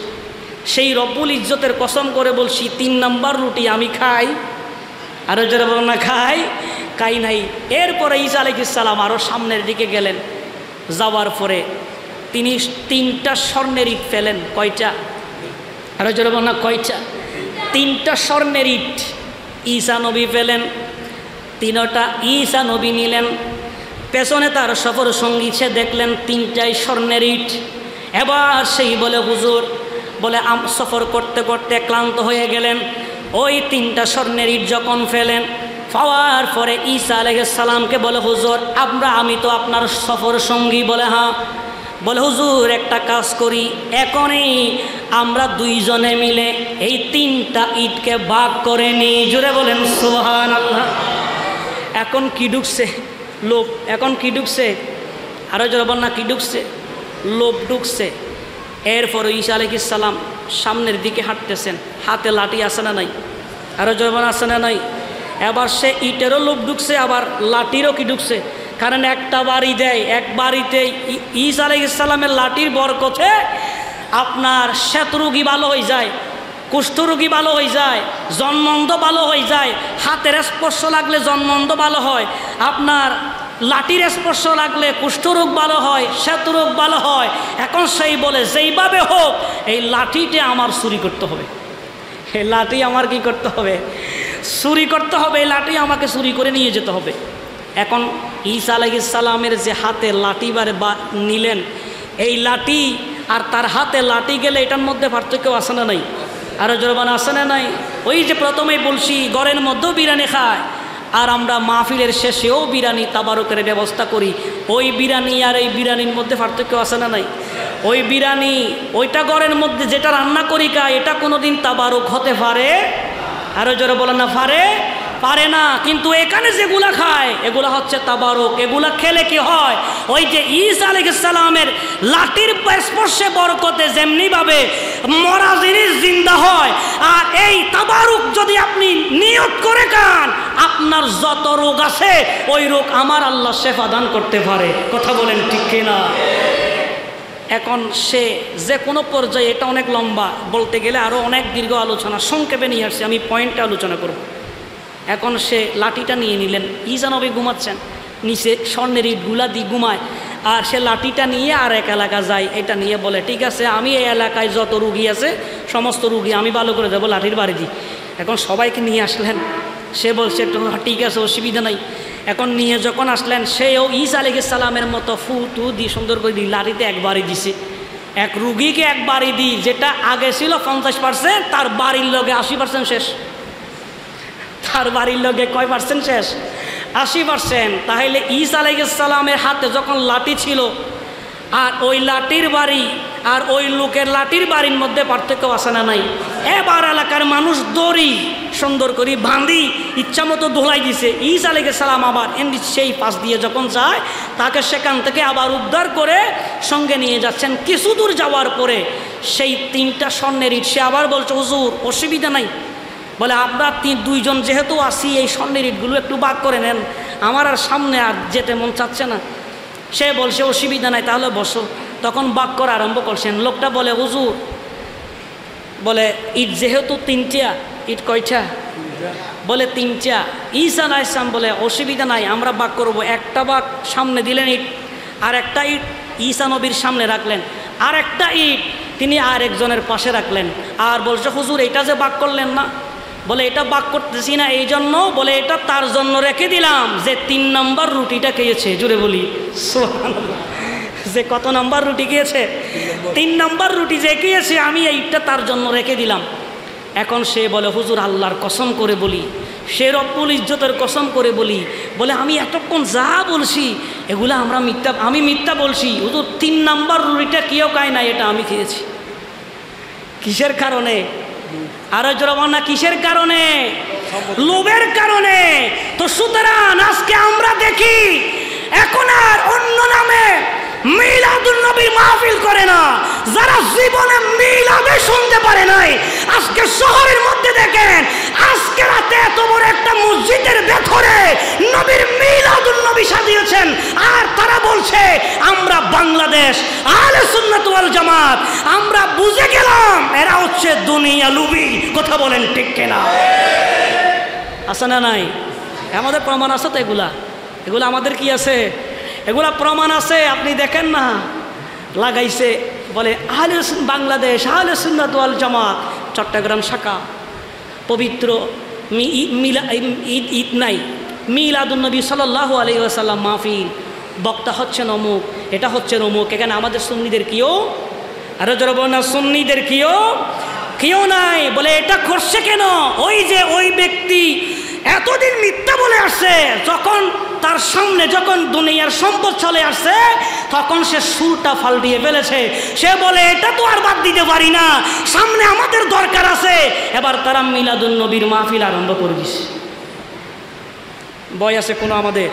সেই রব্বুল ইজ্জতের কসম করে বলছি 3 নম্বর রুটি আমি খাই। আরো যারা বলেন না খাই নাই। এরপরে ঈসা আলাইহিস সালাম আরও সামনের দিকে গেলেন, যাওয়ার পরে তিনি 3টা স্বর্ণের ইট ফেলেন। কয়টা? আরো যারা বলেন না কয়টা? 3টা স্বর্ণের ইট ঈসা নবী ফেলেন। 3টা ঈসা নবী নিলেন। পেছনে তার সফর সঙ্গী সে দেখলেন 3টাই স্বর্ণের ইট। এবার সেই বলে হুজুর, বলে সফর করতে করতে ক্লান্ত হয়ে গেলেন। ওই 3টা স্বর্ণের ইট যখন ফেলেন, পাওয়ার পরে ঈসা আলাইহিস সালামকে বলে হুজুর আমি তো আপনার সফর সঙ্গী। বলে হ্যাঁ। বলে হুজুর একটা কাজ করি, এখনই আমরা 2 জনে মিলে এই 3টা ইটকে ভাগ করে নিই। জোরে বলেন সুবহানাল্লাহ। এখন কি ঢুকছে? লোভ। এখন কি ঢুকছে? আরো জোরে বল না কি ঢুকছে? লোভ ঢুকছে। এরপরে ঈসা আলাইহিস সালাম সামনের দিকে হাঁটতেছেন, হাতে লাঠি আছে না নাই? আরো জোরে বল আছে না নাই? এবার সে ইটেরও লোভ ঢুকছে, আবার লাঠিরও কি ঢুকছে। কারণ একটা বাড়ি দেয়, এক বাড়িতে ঈসা আলাইহিস সালামের লাঠির বরকতে আপনার শ্বেতরোগী ভালো হয়ে যায়, কুষ্ঠরোগী ভালো হয়ে যায়, জন্মন্ধ ভালো হয়ে যায়, হাতের স্পর্শ লাগলে জন্মন্ধ ভালো হয়, আপনার লাঠির স্পর্শ লাগলে কুষ্ঠরোগ ভালো হয়, শ্বেতরোগ ভালো হয়। এখন সেই বলে যেইভাবে হোক এই লাঠিটা আমার চুরি করতে হবে, এই লাঠি আমার কি করতে হবে? চুরি করতে হবে। এই লাঠি আমাকে চুরি করে নিয়ে যেতে হবে। এখন ঈসা আলাইহিস সালামের যে হাতে লাঠি নিলেন, এই লাঠি আর তার হাতে লাঠি গেলে এটার মধ্যে পার্থক্য আছে না নাই? আরো জোরবান আছে না নাই? ওই যে প্রথমেই বলছি ঘরের মধ্যেও বিরিয়ানি খায়, আর আমরা মাহফিলের শেষেও বিরিয়ানি তাবারকের ব্যবস্থা করি। ওই বিরিয়ানি আর এই বিরিয়ানির মধ্যে পার্থক্য আছে না নাই? ওই বিরিয়ানি ওইটা ঘরের মধ্যে যেটা রান্না করি খায়, এটা কোনোদিন তাবারক হতে পারে? আরো জোরে বলেন না পারে না। কিন্তু এখানে যেগুলা খায় এগুলা হচ্ছে তাবারক। এগুলা খেলে কি হয়? ওই যে ঈসা আলাইহিস সালামের লাঠির স্পর্শে বরকতে যেমনিভাবে মরা জিনিস জিন্দা হয়, আর এই তাবারক যদি আপনি নিয়ত করে খান, আপনার যত রোগ আছে ওই রোগ আমার আল্লাহ শেফা দান করতে পারে। কথা বলেন ঠিক কিনা? এখন সে যে কোনো পর্যায়ে, এটা অনেক লম্বা, বলতে গেলে আরও অনেক দীর্ঘ আলোচনা, সংক্ষেপে নিয়ে আসছে, আমি পয়েন্টে আলোচনা করব। এখন সে লাঠিটা নিয়ে নিলেন। ঈসা নবী ঘুমাচ্ছেন, নিচে স্বর্ণের ইটগুলা দিয়ে ঘুমায়, আর সে লাঠিটা নিয়ে আর এক এলাকা যায়। এটা নিয়ে বলে ঠিক আছে আমি এই এলাকায় যত রুগী আছে সমস্ত রুগী আমি ভালো করে দেবো, লাঠির বাড়ি দিই। এখন সবাইকে নিয়ে আসলেন। সে বলছে ঠিক আছে অসুবিধা নাই। এখন নিয়ে যখন আসলেন, সেও ঈসা আলাইহিস সালামের মতো টু দিয়ে সুন্দর করে দিয়ে লাঠিতে একবারই দিছে। এক রুগীকে একবারই দিই, যেটা আগে ছিল 50%, তার বাড়ির লগে 80% শেষ। তার বাড়ির লগে কয় পার্সেন্ট শেষ? 80%। তাহলে ঈসা আলাইহিস সালামের হাতে যখন লাঠি ছিল, আর ওই লাঠির বাড়ি আর ওই লোকের লাঠির বাড়ির মধ্যে পার্থক্য আছে না নাই? এবার এলাকার মানুষ দড়ি সুন্দর করে বাঁধি ইচ্ছা মতো দোলাই দিছে। ঈসা আলাইহিস সালাম আবার সেই পাশ দিয়ে যখন যায়, তাকে সেখান থেকে আবার উদ্ধার করে সঙ্গে নিয়ে যাচ্ছেন। কিছু দূর যাওয়ার পরে সেই 3টা স্বর্ণের ইট সে আবার বলছে হুজুর অসুবিধা নাই। বলে আমরা 2 জন যেহেতু আসি, এই স্বর্ণের ইটগুলো একটু ভাগ করে নেন, আমার আর সামনে আর যেতে মন চাচ্ছে না। সে বলছে অসুবিধা নাই, তাহলে বসো। তখন ভাগ করা আরম্ভ করছেন। লোকটা বলে হুজুর, বলে ইট যেহেতু 3টা, ইট কয়টা? বলে 3টা। ঈসা আলাইহিস সালাম বলে অসুবিধা নাই, আমরা ভাগ করবো। একটা ভাগ সামনে দিলেন ইট, আর একটা ইট ঈসা নবীর সামনে রাখলেন, আর একটা ইট তিনি আর একজনের পাশে রাখলেন। আর বলছে হুজুর এটা যে ভাগ করলেন না, বলে এটা ভাগ করতেছি না এই জন্য, বলে এটা তার জন্য রেখে দিলাম যে 3 নম্বর রুটিটা খেয়েছে। জুড়ে বলি সুবহানাল্লাহ। যে কত নম্বর রুটি খেয়েছে? 3 নম্বর রুটি যে খেয়েছে, আমি এইটা তার জন্য রেখে দিলাম। এখন সে বলে হুজুর আল্লাহর কসম করে বলি, সে রব্বুল ইজ্জতের কসম করে বলি, বলে আমি এতক্ষণ যা বলছি এগুলো আমি মিথ্যা বলছি। হুজুর 3 নম্বর রুটিটা কেউ খায় না, এটা আমি খেয়েছি। কিসের কারণে? আরো জোরবান না, কিসের কারণে? লোভের কারণে। তো সুতরাং আজকে আমরা দেখি এখন আর অন্য নামে মিলাদুন নবীর মাহফিল করে না, যারা জীবনে মিলাদে শুনতে পারে নাই। আজকে শহরের মধ্যে দেখেন, আজকে রাতে এত বড় একটা মসজিদের ভেতরে নবীর মিলাদুন নবী নবী সাজিয়েছেন। আর তারা বলছে আমরা বাংলাদেশ আহলে সুন্নাত ওয়াল জামাত। আমরা বুঝে গেলাম এরা হচ্ছে দুনিয়া লুবি। কথা বলেন ঠিক কিনা? আছে না নাই? আমাদের প্রমাণ আছে তো, এগুলা আমাদের কি আছে? এগুলা প্রমাণ আছে। আপনি দেখেন না, লাগাইছে বলে আহলে বাংলাদেশ আহলে সুন্নাত ওয়াল জামাত চট্টগ্রাম শাখা, পবিত্র ঈদ নাই, মিলাদুন নবী সাল্লাল্লাহু আলাইহি ওয়াসাল্লাম মাহফিল, বক্তা হচ্ছেন অমুক, এটা হচ্ছেন অমুক। এখানে আমাদের সুন্নিদের কেউ, আরো যারা বলেন না সুন্নিদের কেউ নাই। বলে এটা করছে কেন? ওই ব্যক্তি এতদিন মিথ্যা বলে আসছে, যখন তার সামনে যখন দুনিয়ার সম্পদ চলে আসছে তখন সে সুরটা ফাল্টিয়ে ফেলেছে। সে বলে এটা তো আর বাদ দিতে পারি না, সামনে আমাদের দরকার আছে। এবার তারা মিলাদুন নবীর মাহফিল আরম্ভ করে দিছে। বয় আছে কোনো আমাদের?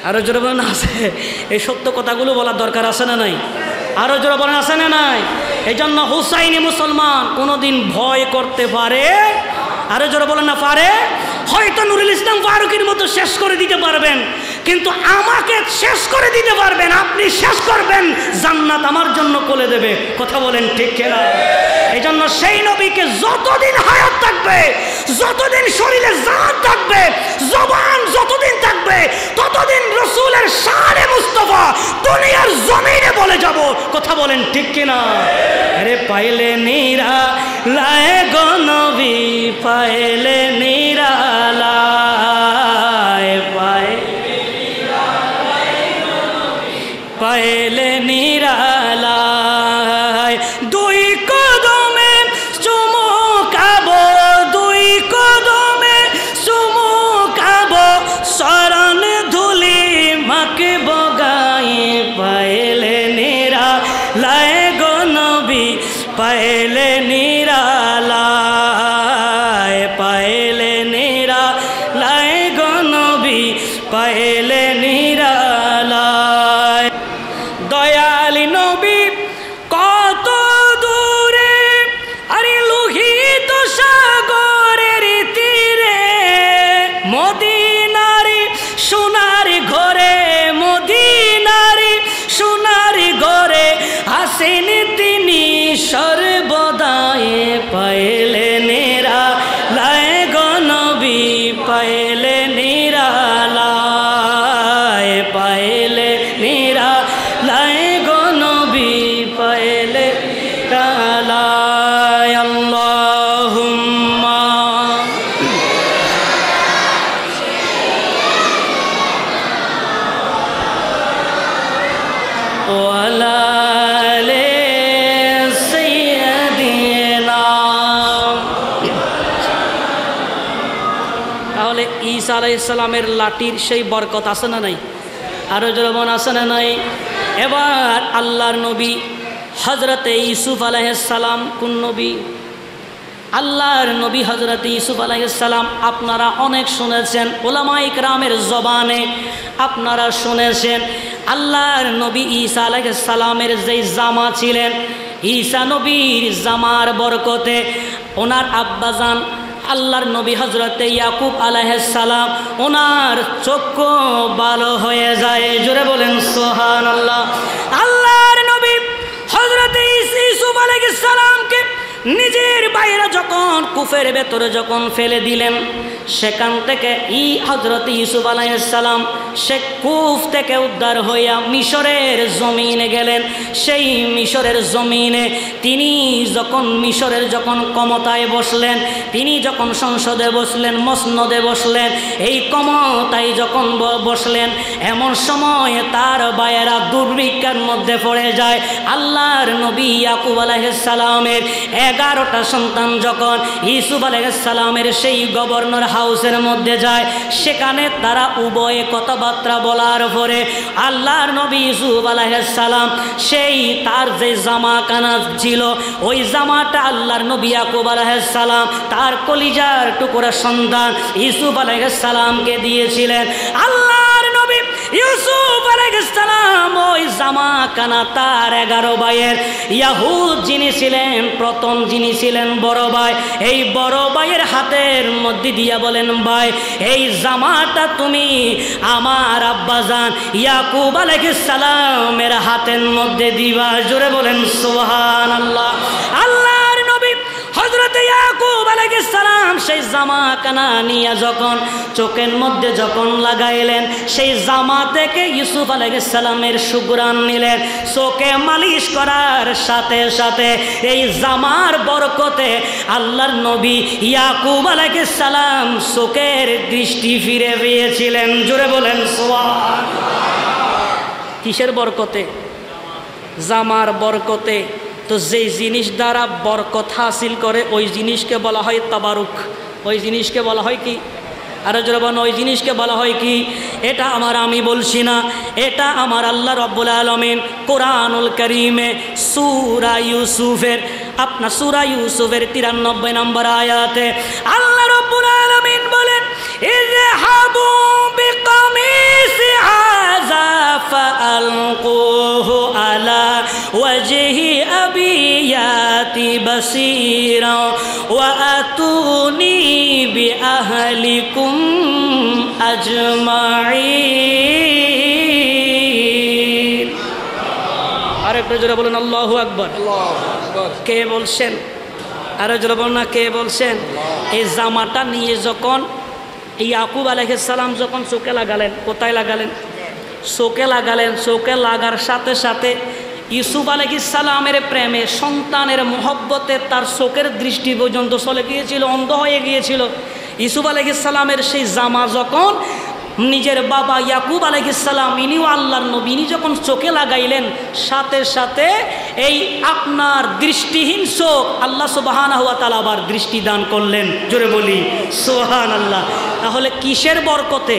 আরো জোরে বলেন আছে। এই সত্য কথাগুলো বলার দরকার আছে না নাই? আরো জোরে বলেন আছে না নাই? এই জন্য হুসাইনি মুসলমান কোনোদিন ভয় করতে পারে? আরো জোরে বলেন না পারে? হয়তো নুরুল ইসলাম ফারুকীর মতো শেষ করে দিতে পারবেন, কিন্তু আমাকে শেষ করে দিতে পারবেন, আপনি শেষ করবেন, জান্নাত আমার জন্য কোলে দেবে। কথা বলেন ঠিক কিনা? এই জন্য সেই নবীকে যতদিন হায়াত থাকবে, যতদিন শরীরে জান থাকবে, জবান যতদিন থাকবে, ততদিন রাসূলের শানে মুস্তাফা দুনিয়ার জমিনে বলে যাব। কথা বলেন ঠিক কিনা? আরে পাইলে নিরা লায়ে গো নবী, পাইলে নিরা পাইলে নিরালায়, দুই কদমে চুমুকাবো, দুই কদমে চুমুকাবো, শরণ ধুলি মাখব গায়ে। পাইলে নিরালায় গো নবী, পাইলে নিরালায়, পাইলে নিরালায় গো নবী, পাইলে নিরালায়। দয়ালি নবী কত দূরে, আরে লোহিত সাগরের তীরে, মদিনার সোনার ঘরে, মদিনার সোনার ঘরে আসেন তিনি সর্বদাই। পাইলে নিরালায় গো নবী, পাইলে নিরালায়, পাইলে নিরালায় গো নবী, পাইলে নিরালায়। আল্লাহুম্মা ওয়ালা আলি সাইয়্যিদিনা। তাহলে ঈসা আলাইহিস সালামের লাঠির সেই বরকত আছে না নাই? আরো জোরবন আছে না নাই? এবার আল্লাহর নবী হজরতে ইউসুফ আলাইহিস সালাম, কোন নবী? আল্লাহর নবী হজরতে ইউসুফ আলাইহিস সালাম আপনারা অনেক শুনেছেন, উলামায়ে কেরামের জবানে আপনারা শুনেছেন। আল্লাহর নবী ঈসা আলাইহিস সালামের যেই জামা ছিলেন, ঈসা নবীর জামার বরকতে ওনার আব্বাজান আল্লাহর নবী হজরতে ইয়াকুব আলাইহিস সালাম, ওনার চক্ষু ভালো হয়ে যায়। জোরে বলেন সুবহানাল্লাহ। আল্লাহর নবী হজরতে ইউসুফ আলাইহিস সালামকে নিজের বাইরে যখন কূপের ভেতরে যখন ফেলে দিলেন, সেখান থেকে হযরত ইউসুফ আলাইহিস সালাম সে কূপ থেকে উদ্ধার হইয়া মিশরের জমিনে গেলেন। সেই মিশরের জমিনে তিনি যখন মিশরের যখন ক্ষমতায় বসলেন, তিনি যখন সংসদে বসলেন, মসনদে বসলেন, এই ক্ষমতায় যখন বসলেন, এমন সময় তার ভাইয়েরা দুর্ভিক্ষের মধ্যে পড়ে যায়। আল্লাহর নবী ইয়াকুব আলাইহিস সালামের 11টা সন্তান যখন ইউসুফ আলাইহিস সালামের সেই গভর্নর হাউসের মধ্যে যায়, সেখানে তারা উভয়ে কথাবার্তা বলার পরে আল্লাহর নবী ইউসুফ আলাইহিস সালাম সেই তার যে জামা কানা ছিল, ওই জামাটা আল্লাহর নবী ইয়াকুব আলাইহিস সালাম তার কলিজার টুকরা সন্তান ইউসুফ আলাইহিস সালামকে দিয়েছিলেন। আল্লাহর নবী ইউসুফ আলাইহিস আলাইহিস সালাম ওই জামাখানা তার 11 ভাইয়ের ইয়াহুদ যিনি ছিলেন, প্রথম যিনি ছিলেন বড় ভাই, এই বড় ভাইয়ের হাতের মধ্যে দিয়া বলেন, ভাই এই জামাটা তুমি আমার আব্বাজান ইয়াকুব আলাইহিস সালামের হাতের মধ্যে দিবা। জোরে বলেন সুবহানাল্লাহ। আল্লাহর নবী হযরত ইয়াকুব আলাইহিস সালাম সেই জামাখানা নিয়ে যখন চোখের মধ্যে যখন লাগাইলেন, সেই জামা থেকে ইউসুফ আলাইহিস সালামের সুঘ্রাণ নিলেন। চোখে মালিশ করার সাথে সাথে এই জামার বরকতে আল্লাহর নবী ইয়াকুব আলাইহিস সালাম চোখের দৃষ্টি ফিরে পেয়েছিলেন। জোরে বলেন সুবহানাল্লাহ। কিসের বরকতে? জামার বরকতে। তো যেই জিনিস দ্বারা বরকত হাসিল করে ওই জিনিসকে বলা হয় তাবারুক। ওই জিনিসকে বলা হয় কি? আর যখন ওই জিনিসকে বলা হয় কি? এটা আমি বলছি না, এটা আমার আল্লাহ রব্বুল আলামিন কোরআনুল কারীমে সূরা ইউসুফের সূরা ইউসুফের 93 নম্বর আয়াতে আল্লাহ রব্বুল আলামিন বলেন, ইযহাবু বিকামিসি হাযা ফাআলকুহু আলা ওয়াজহি আবিয়াতি বাসীরা ওয়া আতুনি বিআহলিকুম আজমাইন। আরেকটু জোরে বলুন আল্লাহু আকবার। কে বলছেন? আরো জোরে বলুন না, কে বলছেন? এই জামাটা নিয়ে যখন ইয়াকুব আলাইহিস সালাম যখন চোখে লাগালেন, কোথায় লাগালেন? চোখে লাগালেন। চোখে লাগার সাথে সাথে ইউসুফ আলাইহিস সালামের প্রেমে, সন্তানের মহব্বতে তার চোখের দৃষ্টি পর্যন্ত চলে গিয়েছিল, অন্ধ হয়ে গিয়েছিল। ইউসুফ আলাইহিস সালামের সেই জামা যখন নিজের বাবা ইয়াকুব আলাইহিস সালাম, ইনিও আল্লাহর নবী, ইনি যখন চোখে লাগাইলেন, সাথে সাথে এই আপনার দৃষ্টিহীন চোখ আল্লাহ সুবহানাহু ওয়া তাআলা আবার দৃষ্টি দান করলেন। জোরে বলি সুবহানাল্লাহ। তাহলে কিসের বরকতে?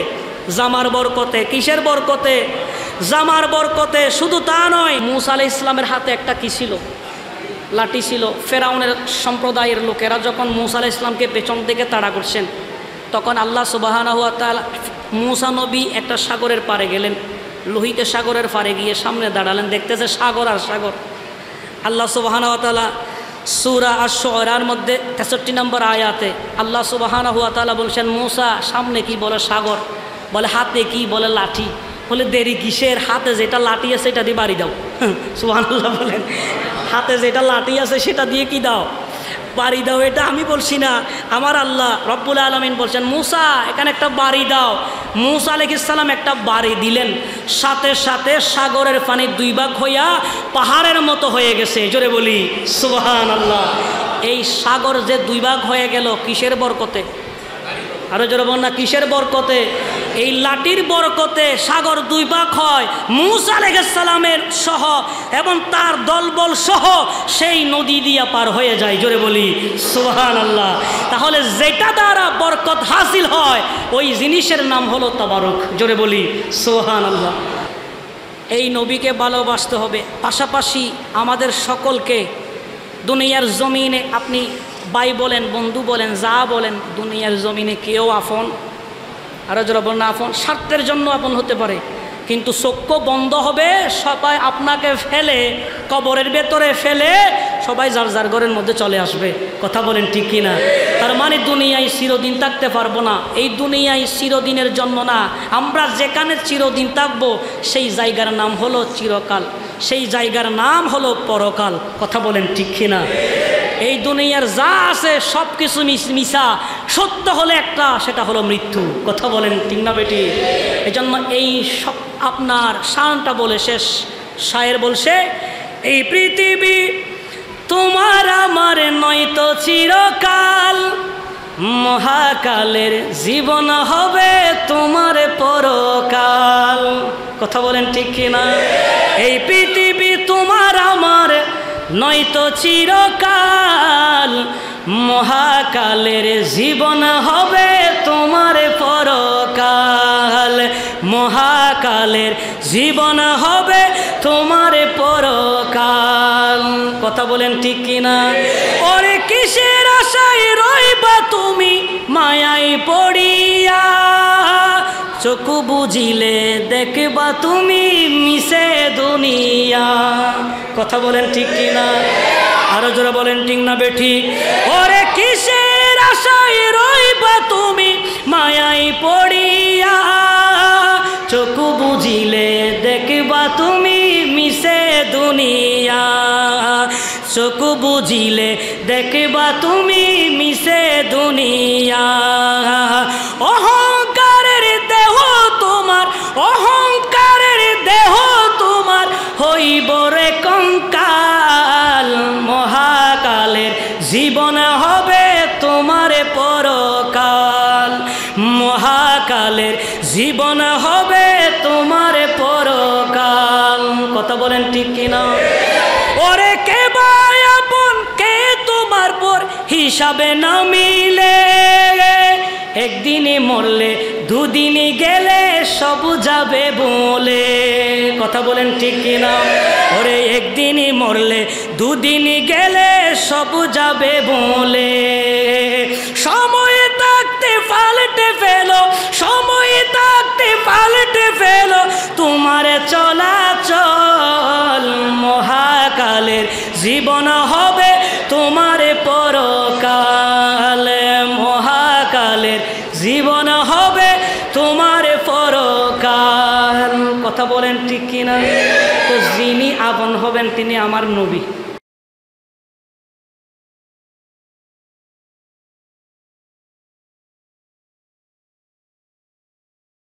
জামার বরকতে। কিসের বরকতে? জামার বরকতে। শুধু তা নয়, মূসা আলাইহিস সালামের হাতে একটা কি ছিল? লাঠি ছিল। ফেরাউনের সম্প্রদায়ের লোকেরা যখন মূসা আলাইহিস সালামকে পেছন থেকে তাড়া করছেন, তখন আল্লাহ সুবহানাহু ওয়া তাআলা মূসা নবী একটা সাগরের পাড়ে গেলেন। লোহিত সাগরের পাড়ে গিয়ে সামনে দাঁড়ালেন, দেখতেছে সাগর আর সাগর। আল্লাহ সুবহানাহু ওয়া তাআলা সূরা আশ-শুআরার মধ্যে 63 নম্বর আয়াতে আল্লাহ সুবহানাহু ওয়া তাআলা বলছেন, মূসা সামনে কি? বলে সাগর। বলে হাতে কি? বলে লাঠি। বলে দেরি কিসের? হাতে যেটা লাঠি আছে সেটা দিয়ে বাড়ি দাও। সুবহানাল্লাহ বলেন। হাতে যেটা লাঠি আছে সেটা দিয়ে কি দাও? বাড়ি দাও। এটা আমি বলছি না, আমার আল্লাহ রব্বুল আলামিন বলছেন, মূসা এখানে একটা বাড়ি দাও। মূসা আলাইহিস সালাম একটা বাড়ি দিলেন, সাথে সাথে সাগরের পানি 2 ভাগ হইয়া পাহাড়ের মতো হয়ে গেছে। জোরে বলি সুবহানাল্লাহ। এই সাগর যে 2 ভাগ হয়ে গেল কিসের বরকতে? আরো জোরে বল না, কিসের বরকতে? এই লাঠির বরকতে সাগর 2 ভাগ হয়, মূসা আলাইহিস সালামের সহ এবং তার দলবল সহ সেই নদী দিয়া পার হয়ে যায়। জোরে বলি সুবহানাল্লাহ। তাহলে যেটা দ্বারা বরকত হাসিল হয় ওই জিনিসের নাম হলো তাবারুক। জোরে বলি সুবহানাল্লাহ। এই নবীকে ভালোবাসতে হবে। পাশাপাশি আমাদের সকলকে দুনিয়ার জমিনে, আপনি ভাই বলেন, বন্ধু বলেন, যা বলেন, দুনিয়ার জমিনে কেউ আপন, আরো যারা বলেন আপন, স্বার্থের জন্য আপন হতে পারে, কিন্তু চক্ষু বন্ধ হবে, সবাই আপনাকে ফেলে কবরের ভেতরে ফেলে সবাই যার যার ঘরের মধ্যে চলে আসবে। কথা বলেন ঠিক কিনা? তার মানে দুনিয়ায় চিরদিন থাকতে পারবো না। এই দুনিয়ায় চিরদিনের জন্য না, আমরা যেখানে চিরদিন থাকবো সেই জায়গার নাম হলো চিরকাল, সেই জায়গার নাম হলো পরকাল। কথা বলেন ঠিক কিনা? এই দুনিয়ার যা আছে সব কিছু মিশা, সত্য হলে একটা, সেটা হলো মৃত্যু। কথা বলেন ঠিক না বেটি? এই জন্য এই সব আপনার শানটা বলে শেষ শায়ের বলছে, এই পৃথিবী তোমার আমার নয়তো চিরকাল, মহাকালের জীবন হবে তোমার পরকাল। কথা বলেন ঠিক কিনা? এই পৃথিবী তোমার আমার নয়তো চিরকাল, মহাকালের জীবন হবে তোমার পরকাল, মহাকালের জীবন হবে তোমার পরকাল। কথা বলেন ঠিক কিনা? ওরে কিসের আশায় রইবা তুমি মায়ায় পড়িয়া, চোখ বুঝিলে দেখবা তুমি মিশে দুনিয়া। কথা বলেন ঠিক কিনা? আরো জোরে বলেন ঠিক না বেঠিক? ওরে কিসের আশায় রইবা তুমি মায়ায় পড়িয়া, চোখ বুঝিলে দেখবা তুমি মিশে দুনিয়া। চোখ বুঝিলে দেখবা তুমি মিশে দুনিয়া। অহংকারের দেহ তোমার, অহংকারের দেহ তোমার হইব রে কঙ্কাল। মহাকালের জীবন হবে তোমার পরকাল। মহাকালের জীবন হবে তোমার পরকাল। কথা বলেন ঠিক কিনা? ওরে কে ভাই আপন কে তোমার পর হিসাবে না মিলে, একদিনে মরলে দুদিনে গেলে সব যাবে বলে। কথা বলেন ঠিক কিনা? ওরে একদিনে মরলে দুদিনে গেলে সব যাবে বলে। সময় থাকতে পাল্টে ফেলো, সময় থাকতে পাল্টে ফেলো তোমার চলাচল। মহাকালের জীবন হবে তোমার পরকাল। মহাকালের জীবন হবে তোমার পরকাল। কথা বলেন ঠিক কিনা? তো যিনি আপন হবেন তিনি আমার নবী।